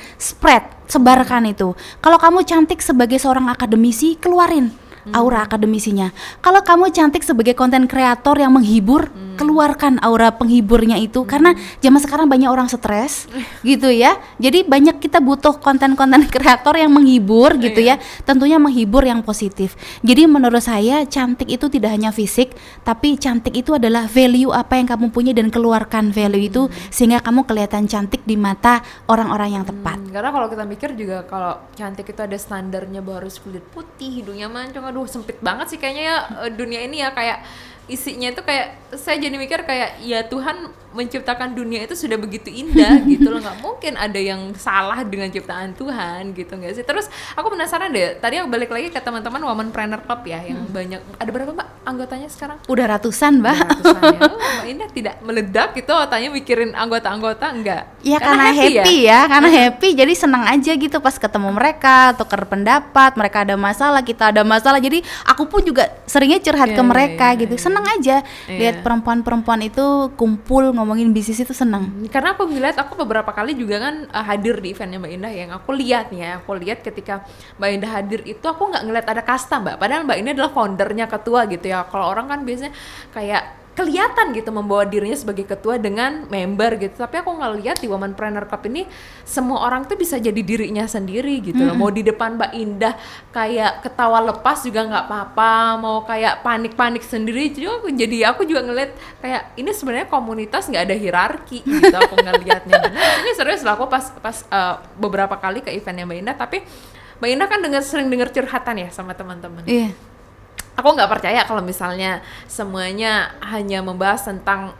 [SPEAKER 2] sebarkan itu. Kalau kamu cantik sebagai seorang akademisi, keluarin aura akademisinya. Kalau kamu cantik sebagai konten kreator yang menghibur, keluarkan aura penghiburnya itu. Karena zaman sekarang banyak orang stres gitu ya. Jadi banyak kita butuh konten-konten kreator yang menghibur gitu ya. Tentunya menghibur yang positif. Jadi menurut saya cantik itu tidak hanya fisik, tapi cantik itu adalah value apa yang kamu punya, dan keluarkan value itu sehingga kamu kelihatan cantik di mata orang-orang yang tepat.
[SPEAKER 1] Karena kalau kita mikir juga, kalau cantik itu ada standarnya bahwa harus kulit putih, hidungnya mancung, aduh sempit banget sih kayaknya ya dunia ini ya. Kayak isinya itu kayak, saya jadi mikir kayak ya Tuhan menciptakan dunia itu sudah begitu indah gitu loh, nggak mungkin ada yang salah dengan ciptaan Tuhan gitu nggak sih. Terus aku penasaran deh, tadi aku balik lagi ke teman-teman Womanpreneur Club ya, yang banyak, ada berapa Mbak anggotanya sekarang?
[SPEAKER 2] Udah ratusan, Mbak.
[SPEAKER 1] Udah ratusan ya. Mbak Indah tidak meledak gitu otaknya mikirin anggota-anggota, enggak?
[SPEAKER 2] Ya karena happy ya, karena happy, jadi senang aja gitu pas ketemu mereka, tukar pendapat, mereka ada masalah, kita ada masalah, jadi aku pun juga seringnya curhat ke mereka gitu. Senang aja lihat perempuan-perempuan itu kumpul ngomongin bisnis, itu senang.
[SPEAKER 1] Karena aku ngeliat, aku beberapa kali juga kan hadir di eventnya Mbak Indah, yang aku lihat nih ya, aku lihat ketika Mbak Indah hadir itu aku nggak ngeliat ada kasta Mbak, padahal Mbak Indah adalah foundernya, ketua gitu ya. Kalau orang kan biasanya kayak kelihatan gitu membawa dirinya sebagai ketua dengan member gitu, tapi aku ngeliat di Womanpreneur Cup ini semua orang tuh bisa jadi dirinya sendiri gitu loh. Mau di depan Mbak Indah kayak ketawa lepas juga nggak apa-apa, mau kayak panik-panik sendiri jadi aku juga ngeliat kayak ini sebenarnya komunitas, nggak ada hierarki gitu. Aku ngeliatnya bener, ini serius lah. Aku pas beberapa kali ke eventnya Mbak Indah, tapi Mbak Indah kan sering dengar curhatan ya sama teman-teman.
[SPEAKER 2] Iya.
[SPEAKER 1] Aku nggak percaya kalau misalnya semuanya hanya membahas tentang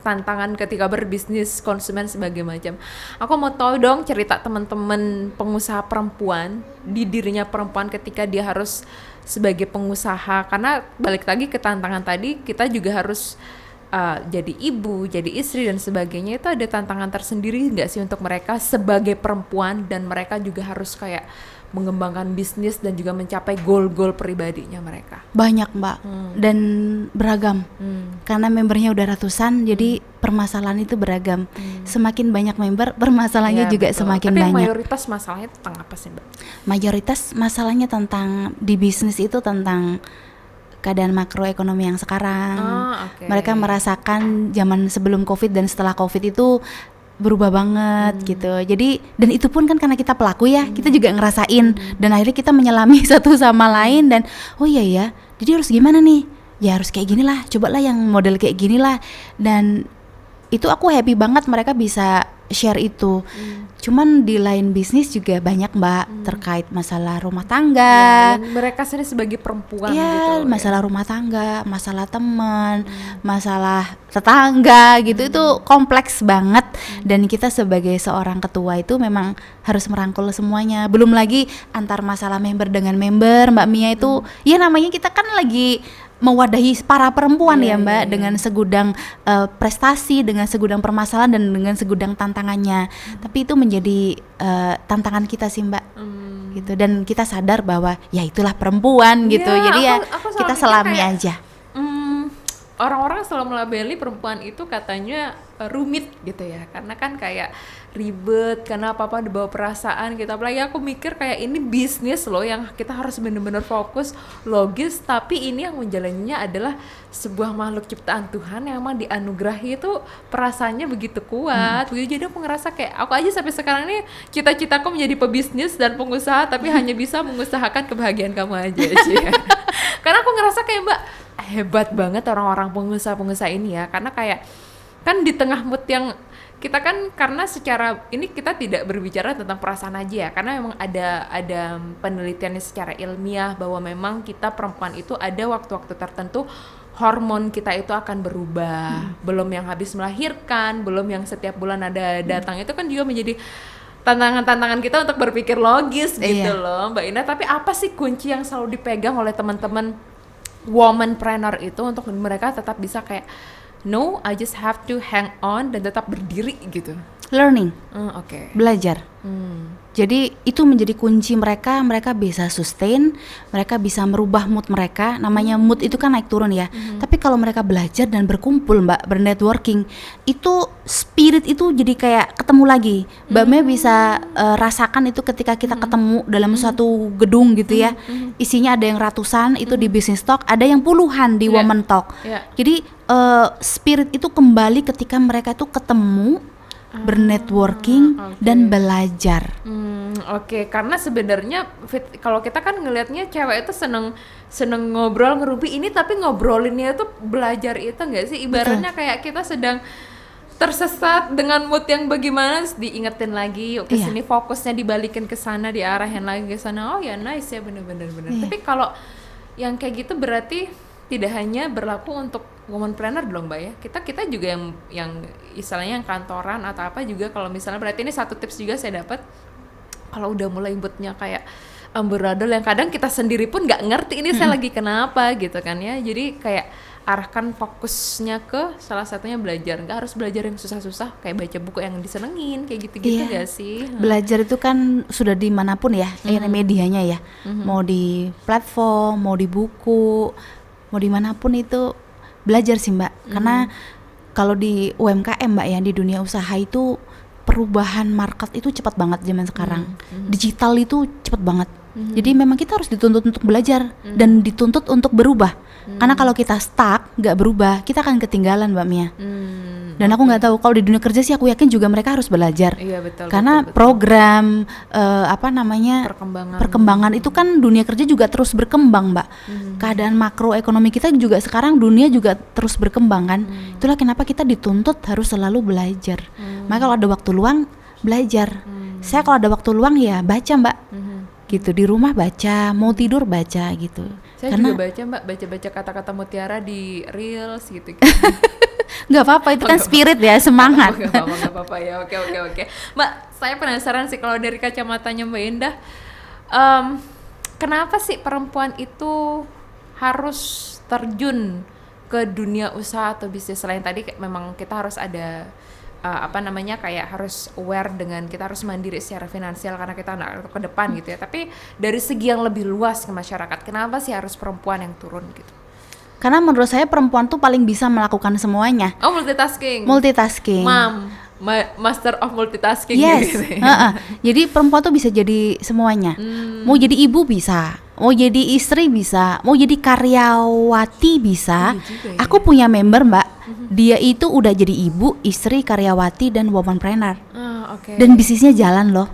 [SPEAKER 1] tantangan ketika berbisnis, konsumen sebagai macam. Aku mau tahu dong cerita teman-teman pengusaha perempuan, di dirinya perempuan ketika dia harus sebagai pengusaha. Karena balik lagi ke tantangan tadi, kita juga harus jadi ibu, jadi istri dan sebagainya. Itu ada tantangan tersendiri nggak sih untuk mereka sebagai perempuan, dan mereka juga harus kayak mengembangkan bisnis dan juga mencapai goal-goal pribadinya mereka?
[SPEAKER 2] Banyak Mbak, dan beragam. Karena membernya udah ratusan, jadi permasalahan itu beragam. Semakin banyak member, permasalahannya juga betul. Semakin
[SPEAKER 1] tapi
[SPEAKER 2] banyak.
[SPEAKER 1] Mayoritas masalahnya tentang apa sih Mbak?
[SPEAKER 2] Mayoritas masalahnya tentang di bisnis itu tentang keadaan makroekonomi yang sekarang. Mereka merasakan zaman sebelum COVID dan setelah COVID itu berubah banget gitu. Jadi, dan itu pun kan karena kita pelaku ya, kita juga ngerasain, dan akhirnya kita menyelami satu sama lain. Dan oh iya ya, jadi harus gimana nih? Ya harus kayak gini lah, cobalah yang model kayak gini lah. Dan itu aku happy banget mereka bisa share itu. Cuman di lain bisnis juga banyak Mbak, terkait masalah rumah tangga.
[SPEAKER 1] Mereka sendiri sebagai perempuan
[SPEAKER 2] gitu. Masalah rumah tangga, masalah teman, masalah tetangga gitu, itu kompleks banget. Dan kita sebagai seorang ketua itu memang harus merangkul semuanya. Belum lagi antar masalah member dengan member, Mbak Mia itu ya namanya kita kan lagi mewadahi para perempuan ya Mbak, dengan segudang prestasi, dengan segudang permasalahan, dan dengan segudang tantangannya. Tapi itu menjadi tantangan kita sih Mbak, gitu. Dan kita sadar bahwa ya itulah perempuan gitu. Jadi aku kita selami kayak, aja.
[SPEAKER 1] Orang-orang selalu melabeli perempuan itu katanya rumit gitu ya, karena kan kayak ribet, karena apa-apa dibawa perasaan gitu. Apalagi aku mikir kayak ini bisnis loh, yang kita harus benar-benar fokus, logis, tapi ini yang menjalaninya adalah sebuah makhluk ciptaan Tuhan yang memang dianugerahi itu perasaannya begitu kuat. Jadi aku ngerasa kayak aku aja sampai sekarang ini cita-citaku menjadi pebisnis dan pengusaha, tapi hanya bisa mengusahakan kebahagiaan kamu aja sih. Karena aku ngerasa kayak Mbak, hebat banget orang-orang pengusaha-pengusaha ini ya, karena kayak kan di tengah mood yang kita kan karena secara ini kita tidak berbicara tentang perasaan aja ya, karena memang ada penelitiannya secara ilmiah bahwa memang kita perempuan itu ada waktu-waktu tertentu hormon kita itu akan berubah. Belum yang habis melahirkan, belum yang setiap bulan ada datang, itu kan juga menjadi tantangan-tantangan kita untuk berpikir logis gitu loh Mbak Indah. Tapi apa sih kunci yang selalu dipegang oleh teman-teman womanpreneur itu untuk mereka tetap bisa kayak no, I just have to hang on dan tetap berdiri gitu?
[SPEAKER 2] Learning,
[SPEAKER 1] Oke.
[SPEAKER 2] belajar. Jadi itu menjadi kunci mereka bisa sustain, mereka bisa merubah mood mereka. Namanya mood itu kan naik turun ya. Tapi kalau mereka belajar dan berkumpul Mbak, bernetworking, itu spirit itu jadi kayak ketemu lagi. Mbak Mia bisa rasakan itu ketika kita ketemu dalam suatu gedung gitu ya. Isinya ada yang ratusan itu di Business Talk, ada yang puluhan di Woman Talk. Jadi spirit itu kembali ketika mereka tuh ketemu, bernetworking dan belajar.
[SPEAKER 1] Oke, karena sebenarnya kalau kita kan ngelihatnya cewek itu seneng ngobrol ngerumpi ini, tapi ngobrolinnya itu belajar itu nggak sih? Ibaratnya kayak kita sedang tersesat dengan mood yang bagaimana, diingetin lagi, yuk kesini, fokusnya dibalikin ke sana, diarahin lagi ke sana. Oh ya, nice ya, bener. Tapi kalau yang kayak gitu berarti tidak hanya berlaku untuk womanpreneur dong Mbak ya, kita juga yang istilahnya yang kantoran atau apa juga, kalau misalnya berarti ini satu tips juga saya dapat, kalau udah mulai moodnya kayak amburadul yang kadang kita sendiri pun nggak ngerti ini saya lagi kenapa gitu kan ya, jadi kayak arahkan fokusnya ke salah satunya belajar, nggak harus belajar yang susah-susah kayak baca buku yang disenengin kayak gitu-gitu gak sih?
[SPEAKER 2] Belajar itu kan sudah dimanapun ya, medianya ya, mau di platform, mau di buku, mau dimanapun itu belajar sih Mbak. Karena kalau di UMKM Mbak ya, di dunia usaha itu perubahan market itu cepat banget zaman sekarang. Digital itu cepat banget. Jadi memang kita harus dituntut untuk belajar dan dituntut untuk berubah. Karena kalau kita stuck, nggak berubah, kita akan ketinggalan Mbak Mia. Dan aku nggak tahu kalau di dunia kerja sih, aku yakin juga mereka harus belajar.
[SPEAKER 1] Iya, betul.
[SPEAKER 2] Karena
[SPEAKER 1] betul.
[SPEAKER 2] program perkembangan itu kan dunia kerja juga terus berkembang Mbak. Keadaan makroekonomi kita juga sekarang, dunia juga terus berkembang kan. Itulah kenapa kita dituntut harus selalu belajar. Maka kalau ada waktu luang belajar. Saya kalau ada waktu luang ya baca Mbak. Gitu, di rumah baca, mau tidur baca gitu.
[SPEAKER 1] Saya juga baca Mbak, baca kata-kata mutiara di Reels gitu.
[SPEAKER 2] Nggak apa-apa, itu kan spirit ya, semangat.
[SPEAKER 1] Nggak apa-apa ya, oke. Mbak, saya penasaran sih kalau dari kacamatanya Mbak Indah, kenapa sih perempuan itu harus terjun ke dunia usaha atau bisnis? Selain tadi memang kita harus ada kayak harus aware dengan kita harus mandiri secara finansial karena kita anak ke depan gitu ya. Tapi dari segi yang lebih luas ke masyarakat, kenapa sih harus perempuan yang turun gitu?
[SPEAKER 2] Karena menurut saya perempuan tuh paling bisa melakukan semuanya.
[SPEAKER 1] Oh, multitasking. Master of multitasking.
[SPEAKER 2] Yes.
[SPEAKER 1] Gitu.
[SPEAKER 2] Jadi perempuan tuh bisa jadi semuanya. Mau jadi ibu bisa, mau jadi istri bisa, mau jadi karyawati bisa.
[SPEAKER 1] Ya.
[SPEAKER 2] Aku punya member Mbak, dia itu udah jadi ibu, istri, karyawati dan womanpreneur. Dan bisnisnya jalan loh.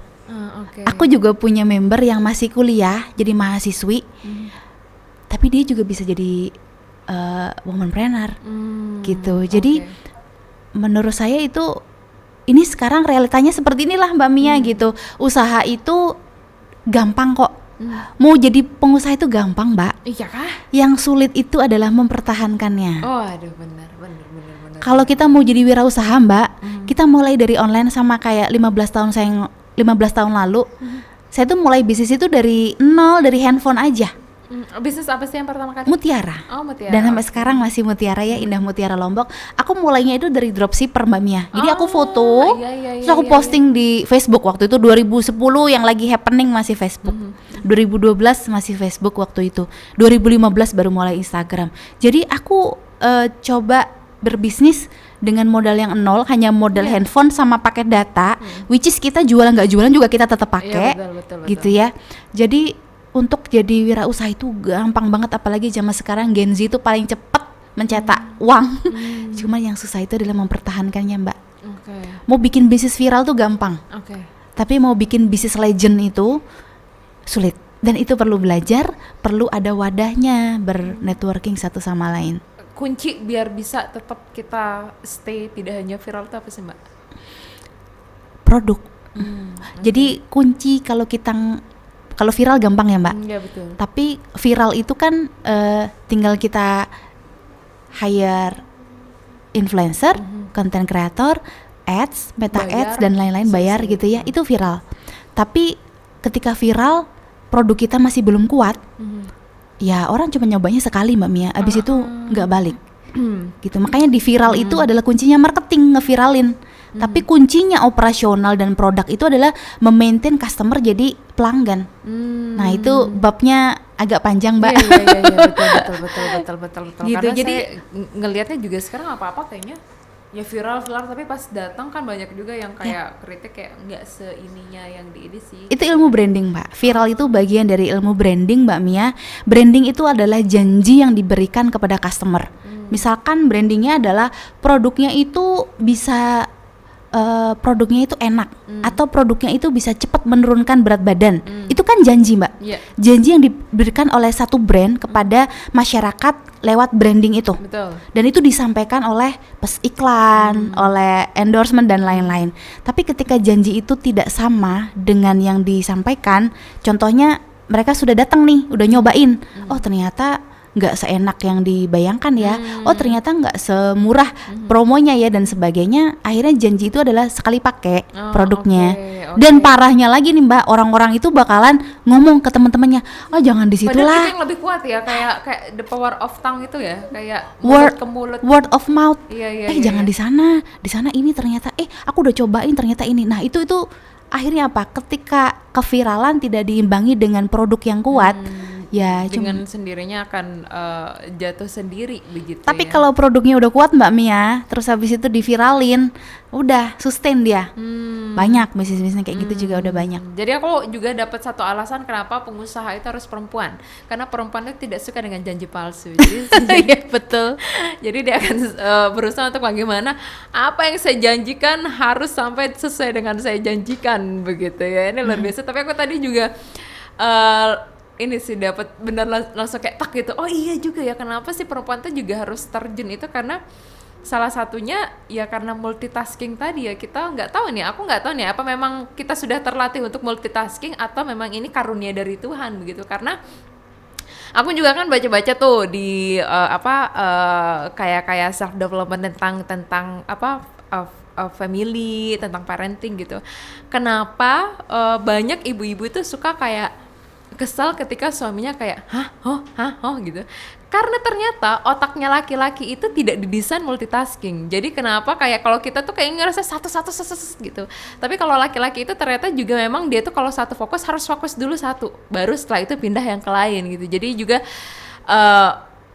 [SPEAKER 2] Aku juga punya member yang masih kuliah, jadi mahasiswi, tapi dia juga bisa jadi womanpreneur gitu. Jadi menurut saya itu, ini sekarang realitanya seperti inilah Mbak Mia gitu. Usaha itu gampang kok. Mau jadi pengusaha itu gampang Mbak.
[SPEAKER 1] Iya kah?
[SPEAKER 2] Yang sulit itu adalah mempertahankannya.
[SPEAKER 1] Oh aduh, benar.
[SPEAKER 2] Kalau kita mau jadi wirausaha Mbak, kita mulai dari online, sama kayak 15 tahun lalu. Saya tuh mulai bisnis itu dari nol, dari handphone aja.
[SPEAKER 1] Bisnis apa sih yang pertama kali?
[SPEAKER 2] Mutiara.
[SPEAKER 1] Oh, mutiara.
[SPEAKER 2] Dan sampai sekarang masih Mutiara ya, Indah Mutiara Lombok. Aku mulainya itu dari dropshipper Mbak Mia. Jadi aku foto, terus aku posting di Facebook waktu itu 2010 yang lagi happening masih Facebook. 2012 masih Facebook waktu itu. 2015 baru mulai Instagram. Jadi aku coba berbisnis dengan modal yang nol, hanya modal handphone sama paket data, which is kita jualan nggak jualan juga kita tetap pakai,
[SPEAKER 1] betul.
[SPEAKER 2] gitu ya. Jadi untuk jadi wirausaha itu gampang banget, apalagi zaman sekarang Gen Z itu paling cepat mencetak uang. Cuma yang susah itu adalah mempertahankannya Mbak. Mau bikin bisnis viral tuh gampang, tapi mau bikin bisnis legend itu sulit. Dan itu perlu belajar, perlu ada wadahnya, bernetworking satu sama lain.
[SPEAKER 1] Kunci biar bisa tetap kita stay tidak hanya viral itu apa sih Mbak?
[SPEAKER 2] produk. Jadi kunci kalau viral gampang ya Mbak.
[SPEAKER 1] Iya betul.
[SPEAKER 2] Tapi viral itu kan tinggal kita hire influencer, content creator, ads, meta
[SPEAKER 1] Bayar,
[SPEAKER 2] ads dan lain-lain, bayar
[SPEAKER 1] selesai.
[SPEAKER 2] gitu ya. Itu viral. Tapi ketika viral produk kita masih belum kuat, ya orang cuma nyobanya sekali Mbak Mia. Abis itu nggak balik. Gitu. Makanya di viral itu adalah kuncinya marketing, ngeviralin. Tapi kuncinya operasional dan produk itu adalah memaintain customer jadi pelanggan. Nah itu babnya agak panjang Mbak.
[SPEAKER 1] Iya, betul.
[SPEAKER 2] Gitu,
[SPEAKER 1] Karena
[SPEAKER 2] jadi
[SPEAKER 1] saya ngelihatnya juga sekarang apa-apa kayaknya ya viral tapi pas datang kan banyak juga yang kayak kritik kayak nggak seininya yang di ini sih.
[SPEAKER 2] Itu ilmu branding Mbak. Viral itu bagian dari ilmu branding Mbak Mia. Branding itu adalah janji yang diberikan kepada customer. Misalkan brandingnya adalah produknya itu bisa produknya itu enak atau produknya itu bisa cepat menurunkan berat badan. Itu kan janji Mbak.
[SPEAKER 1] Iya.
[SPEAKER 2] Janji yang diberikan oleh satu brand kepada masyarakat lewat branding itu.
[SPEAKER 1] Betul.
[SPEAKER 2] Dan itu disampaikan oleh iklan, oleh endorsement dan lain-lain. Tapi ketika janji itu tidak sama dengan yang disampaikan, contohnya mereka sudah datang nih, udah nyobain. Oh ternyata nggak seenak yang dibayangkan ya. Oh ternyata nggak semurah promonya ya dan sebagainya. Akhirnya janji itu adalah sekali pakai produknya.
[SPEAKER 1] Okay.
[SPEAKER 2] Dan parahnya lagi nih Mbak, orang-orang itu bakalan ngomong ke teman-temannya, oh jangan di situ
[SPEAKER 1] Padahal
[SPEAKER 2] lah.
[SPEAKER 1] itu yang lebih kuat ya, kayak the power of tongue itu ya, kayak
[SPEAKER 2] Word
[SPEAKER 1] mulut ke mulut.
[SPEAKER 2] word of mouth.
[SPEAKER 1] Iya,
[SPEAKER 2] Jangan di sana ini ternyata aku udah cobain ternyata ini. Nah itu akhirnya apa? Ketika keviralan tidak diimbangi dengan produk yang kuat, ya
[SPEAKER 1] dengan sendirinya akan jatuh sendiri begitu.
[SPEAKER 2] Tapi
[SPEAKER 1] ya.
[SPEAKER 2] kalau produknya udah kuat Mbak Mia, terus habis itu diviralin, udah sustain dia. Banyak bisnis-bisnis kayak gitu juga udah banyak.
[SPEAKER 1] Jadi aku juga dapat satu alasan kenapa pengusaha itu harus perempuan, karena perempuan itu tidak suka dengan janji palsu. Jadi
[SPEAKER 2] Iya betul.
[SPEAKER 1] jadi dia akan berusaha untuk bagaimana apa yang saya janjikan harus sampai sesuai dengan saya janjikan begitu ya. Ini luar biasa. Tapi aku tadi juga ini sih dapat benar langsung kayak tak gitu. Oh iya juga ya, kenapa sih perempuan tuh juga harus terjun itu, karena salah satunya ya karena multitasking tadi ya. Kita nggak tahu nih, aku nggak tahu nih apa memang kita sudah terlatih untuk multitasking atau memang ini karunia dari Tuhan begitu. Karena aku juga kan baca-baca tuh di kayak self development tentang family, tentang parenting gitu. Kenapa banyak ibu-ibu itu suka kayak kesal ketika suaminya kayak hah gitu, karena ternyata otaknya laki-laki itu tidak didesain multitasking. Jadi kenapa kayak kalau kita tuh kayak ngerasa satu gitu, tapi kalau laki-laki itu ternyata juga memang dia tuh kalau satu fokus harus fokus dulu satu, baru setelah itu pindah yang ke lain gitu. Jadi juga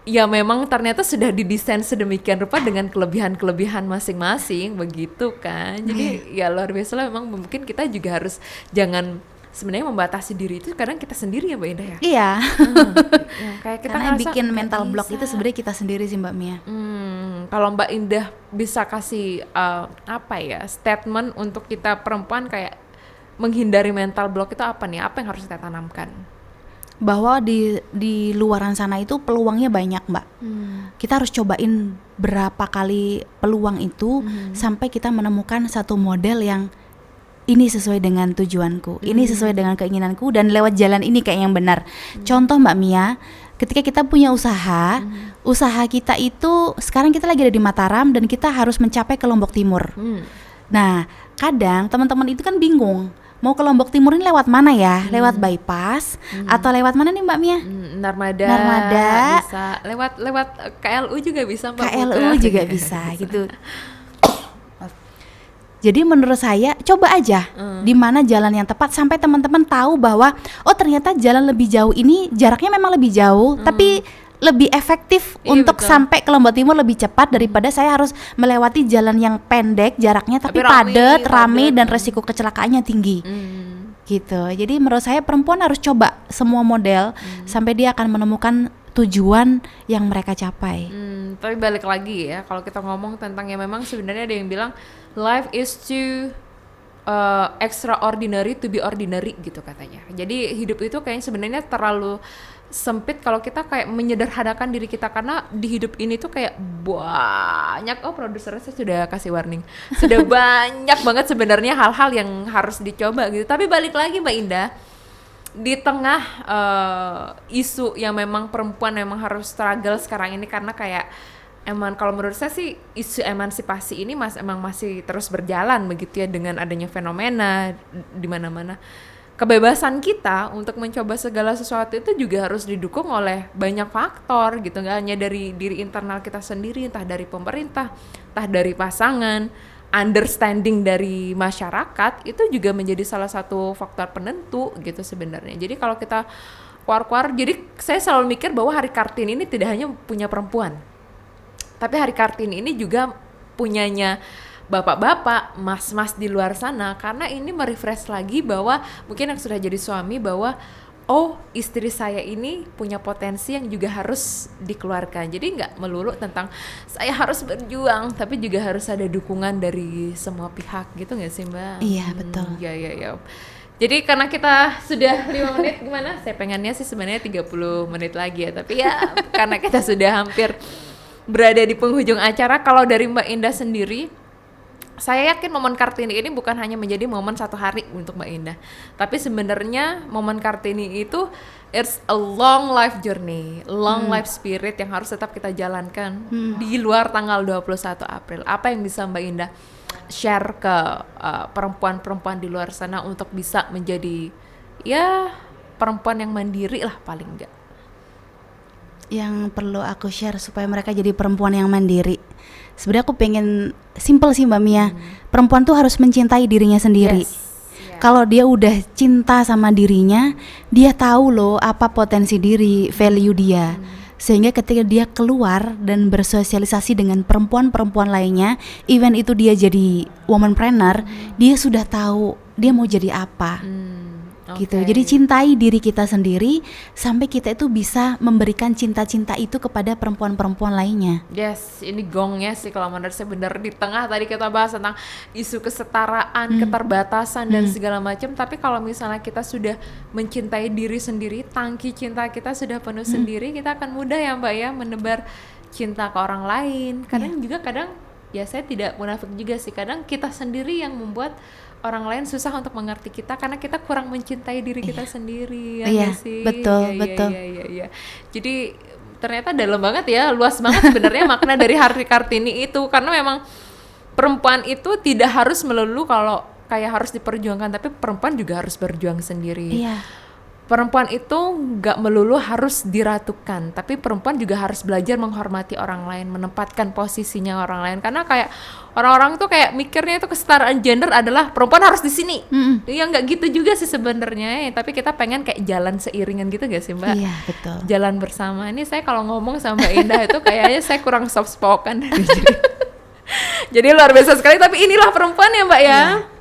[SPEAKER 1] ya memang ternyata sudah didesain sedemikian rupa dengan kelebihan masing-masing begitu kan. Jadi ya luar biasa lah, memang mungkin kita juga harus jangan sebenarnya membatasi diri itu kadang kita sendiri ya Mbak Indah ya.
[SPEAKER 2] Iya.
[SPEAKER 1] Kayak kita
[SPEAKER 2] Karena
[SPEAKER 1] ngerasa
[SPEAKER 2] bikin
[SPEAKER 1] nggak
[SPEAKER 2] mental block
[SPEAKER 1] bisa.
[SPEAKER 2] itu sebenarnya kita sendiri sih Mbak Mia.
[SPEAKER 1] Kalau Mbak Indah bisa kasih statement untuk kita perempuan kayak menghindari mental block itu apa nih? Apa yang harus kita tanamkan?
[SPEAKER 2] Bahwa di luaran sana itu peluangnya banyak Mbak. Kita harus cobain berapa kali peluang itu sampai kita menemukan satu model yang ini sesuai dengan tujuanku, ini sesuai dengan keinginanku, dan lewat jalan ini kayak yang benar. Contoh Mbak Mia, ketika kita punya usaha kita itu sekarang kita lagi ada di Mataram dan kita harus mencapai ke Lombok Timur. Nah, kadang teman-teman itu kan bingung, mau ke Lombok Timur ini lewat mana ya? Lewat bypass atau lewat mana nih Mbak Mia?
[SPEAKER 1] Narmada. Bisa lewat KLU juga bisa Mbak.
[SPEAKER 2] KLU juga bisa gitu. Jadi menurut saya coba aja di mana jalan yang tepat sampai teman-teman tahu bahwa oh ternyata jalan lebih jauh ini jaraknya memang lebih jauh tapi lebih efektif untuk
[SPEAKER 1] betul.
[SPEAKER 2] sampai ke Lombok Timur lebih cepat daripada saya harus melewati jalan yang pendek jaraknya tapi padat, rame dan resiko kecelakaannya tinggi. Gitu. Jadi menurut saya perempuan harus coba semua model sampai dia akan menemukan tujuan yang mereka capai.
[SPEAKER 1] Tapi balik lagi ya, kalau kita ngomong tentang yang memang sebenarnya ada yang bilang life is too extraordinary to be ordinary gitu katanya. Jadi hidup itu kayaknya sebenarnya terlalu sempit kalau kita kayak menyederhanakan diri kita, karena di hidup ini tuh kayak banyak, produsernya saya sudah kasih warning, sudah banyak banget sebenarnya hal-hal yang harus dicoba gitu. Tapi balik lagi Mbak Indah, di tengah isu yang memang perempuan memang harus struggle sekarang ini, karena kayak emang kalau menurut saya sih isu emansipasi ini emang masih terus berjalan begitu ya, dengan adanya fenomena di mana-mana. Kebebasan kita untuk mencoba segala sesuatu itu juga harus didukung oleh banyak faktor gitu, nggak hanya dari diri internal kita sendiri, entah dari pemerintah, entah dari pasangan, understanding dari masyarakat, itu juga menjadi salah satu faktor penentu gitu sebenarnya. Jadi kalau kita keluar-keluar, jadi saya selalu mikir bahwa Hari Kartini ini tidak hanya punya perempuan, tapi Hari Kartini ini juga punyanya bapak-bapak, mas-mas di luar sana, karena ini merefresh lagi bahwa mungkin yang sudah jadi suami bahwa istri saya ini punya potensi yang juga harus dikeluarkan. Jadi nggak melulu tentang saya harus berjuang, tapi juga harus ada dukungan dari semua pihak gitu nggak sih Mbak?
[SPEAKER 2] Iya betul.
[SPEAKER 1] Ya. Jadi karena kita sudah 5 menit, gimana? Saya pengennya sih sebenarnya 30 menit lagi ya, tapi ya karena kita sudah hampir berada di penghujung acara. Kalau dari Mbak Indah sendiri, saya yakin momen Kartini ini bukan hanya menjadi momen satu hari untuk Mbak Indah, tapi sebenarnya momen Kartini itu it's a long life journey, long life spirit yang harus tetap kita jalankan di luar tanggal 21 April. Apa yang bisa Mbak Indah share ke perempuan-perempuan di luar sana untuk bisa menjadi ya perempuan yang mandiri lah paling enggak?
[SPEAKER 2] Yang perlu aku share supaya mereka jadi perempuan yang mandiri, sebenarnya aku pengen simple sih Mbak Mia. Perempuan tuh harus mencintai dirinya sendiri. Kalau dia udah cinta sama dirinya, dia tahu loh apa potensi diri, value dia. Sehingga ketika dia keluar dan bersosialisasi dengan perempuan-perempuan lainnya, even itu dia jadi womanpreneur, dia sudah tahu dia mau jadi apa. Gitu. Jadi cintai diri kita sendiri sampai kita itu bisa memberikan cinta-cinta itu kepada perempuan-perempuan lainnya.
[SPEAKER 1] Yes, ini gongnya sih kalau menurut saya benar di tengah tadi kita bahas tentang isu kesetaraan, keterbatasan dan segala macam. Tapi kalau misalnya kita sudah mencintai diri sendiri, tangki cinta kita sudah penuh sendiri, kita akan mudah ya Mbak ya menebar cinta ke orang lain. Kadang juga ya saya tidak munafik juga sih, kadang kita sendiri yang membuat orang lain susah untuk mengerti kita karena kita kurang mencintai diri kita sendiri.
[SPEAKER 2] Iya,
[SPEAKER 1] sih?
[SPEAKER 2] betul.
[SPEAKER 1] Iya. Jadi ternyata dalam banget ya, luas banget sebenarnya makna dari Hari Kartini itu, karena memang perempuan itu tidak harus melulu kalau kayak harus diperjuangkan, tapi perempuan juga harus berjuang sendiri.
[SPEAKER 2] Iya.
[SPEAKER 1] Perempuan itu nggak melulu harus diratukan, tapi perempuan juga harus belajar menghormati orang lain, menempatkan posisinya orang lain. Karena kayak orang-orang tuh kayak mikirnya itu kesetaraan gender adalah perempuan harus di sini. Ya nggak gitu juga sih sebenarnya. Tapi kita pengen kayak jalan seiringan gitu gak sih Mbak?
[SPEAKER 2] Iya betul.
[SPEAKER 1] Jalan bersama. Ini saya kalau ngomong sama Mbak Indah itu kayaknya saya kurang soft spoken. Jadi luar biasa sekali. Tapi inilah perempuan ya Mbak ya. Iya.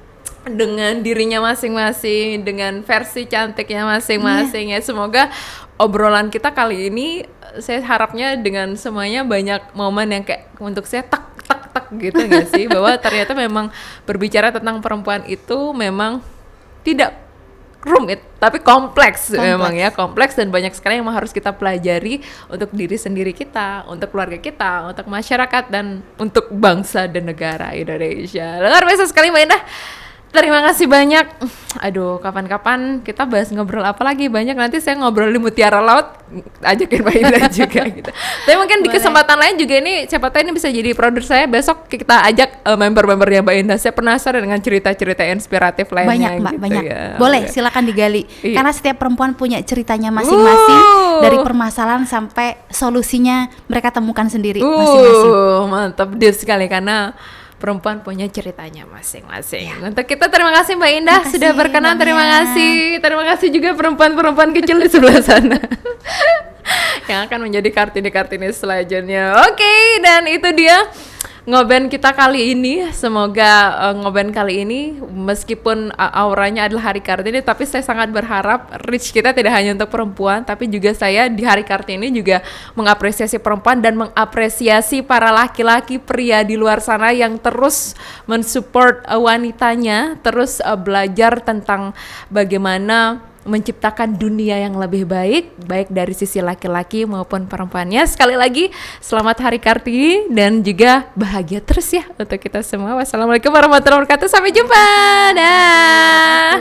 [SPEAKER 1] Dengan dirinya masing-masing, dengan versi cantiknya masing-masing ya. Semoga obrolan kita kali ini, saya harapnya dengan semuanya banyak momen yang kayak untuk saya tak gitu gak sih, bahwa ternyata memang berbicara tentang perempuan itu memang tidak rumit tapi kompleks. Memang ya kompleks dan banyak sekali yang harus kita pelajari untuk diri sendiri kita, untuk keluarga kita, untuk masyarakat dan untuk bangsa dan negara Indonesia. Luar biasa sekali Mbak Indah. Terima kasih banyak. Aduh, kapan-kapan kita bahas ngobrol apa lagi, banyak nanti saya ngobrol di Mutiara Laut, ajakin Mbak Indah juga gitu. Tapi mungkin di kesempatan lain juga ini, siapa tahu ini bisa jadi produser saya, besok kita ajak member-membernya Mbak Indah. Saya penasaran dengan cerita-cerita inspiratif lainnya.
[SPEAKER 2] Banyak Mbak,
[SPEAKER 1] gitu,
[SPEAKER 2] banyak.
[SPEAKER 1] Ya.
[SPEAKER 2] Boleh, silakan digali. Karena setiap perempuan punya ceritanya masing-masing, dari permasalahan sampai solusinya mereka temukan sendiri masing-masing.
[SPEAKER 1] Mantap dir sekali, karena perempuan punya ceritanya masing-masing. Untuk kita terima kasih Mbak Indah sudah berkenan. Terima kasih juga perempuan-perempuan kecil di sebelah sana yang akan menjadi Kartini selanjutnya. Oke, dan itu dia ngoben kita kali ini. Semoga ngoben kali ini meskipun auranya adalah Hari Kartini, tapi saya sangat berharap reach kita tidak hanya untuk perempuan, tapi juga saya di Hari Kartini juga mengapresiasi perempuan dan mengapresiasi para laki-laki pria di luar sana yang terus mensupport wanitanya, terus belajar tentang bagaimana menciptakan dunia yang lebih baik, baik dari sisi laki-laki maupun perempuannya. Sekali lagi, selamat Hari Kartini dan juga bahagia terus ya untuk kita semua. Wassalamualaikum warahmatullahi wabarakatuh. Sampai jumpa. Dah.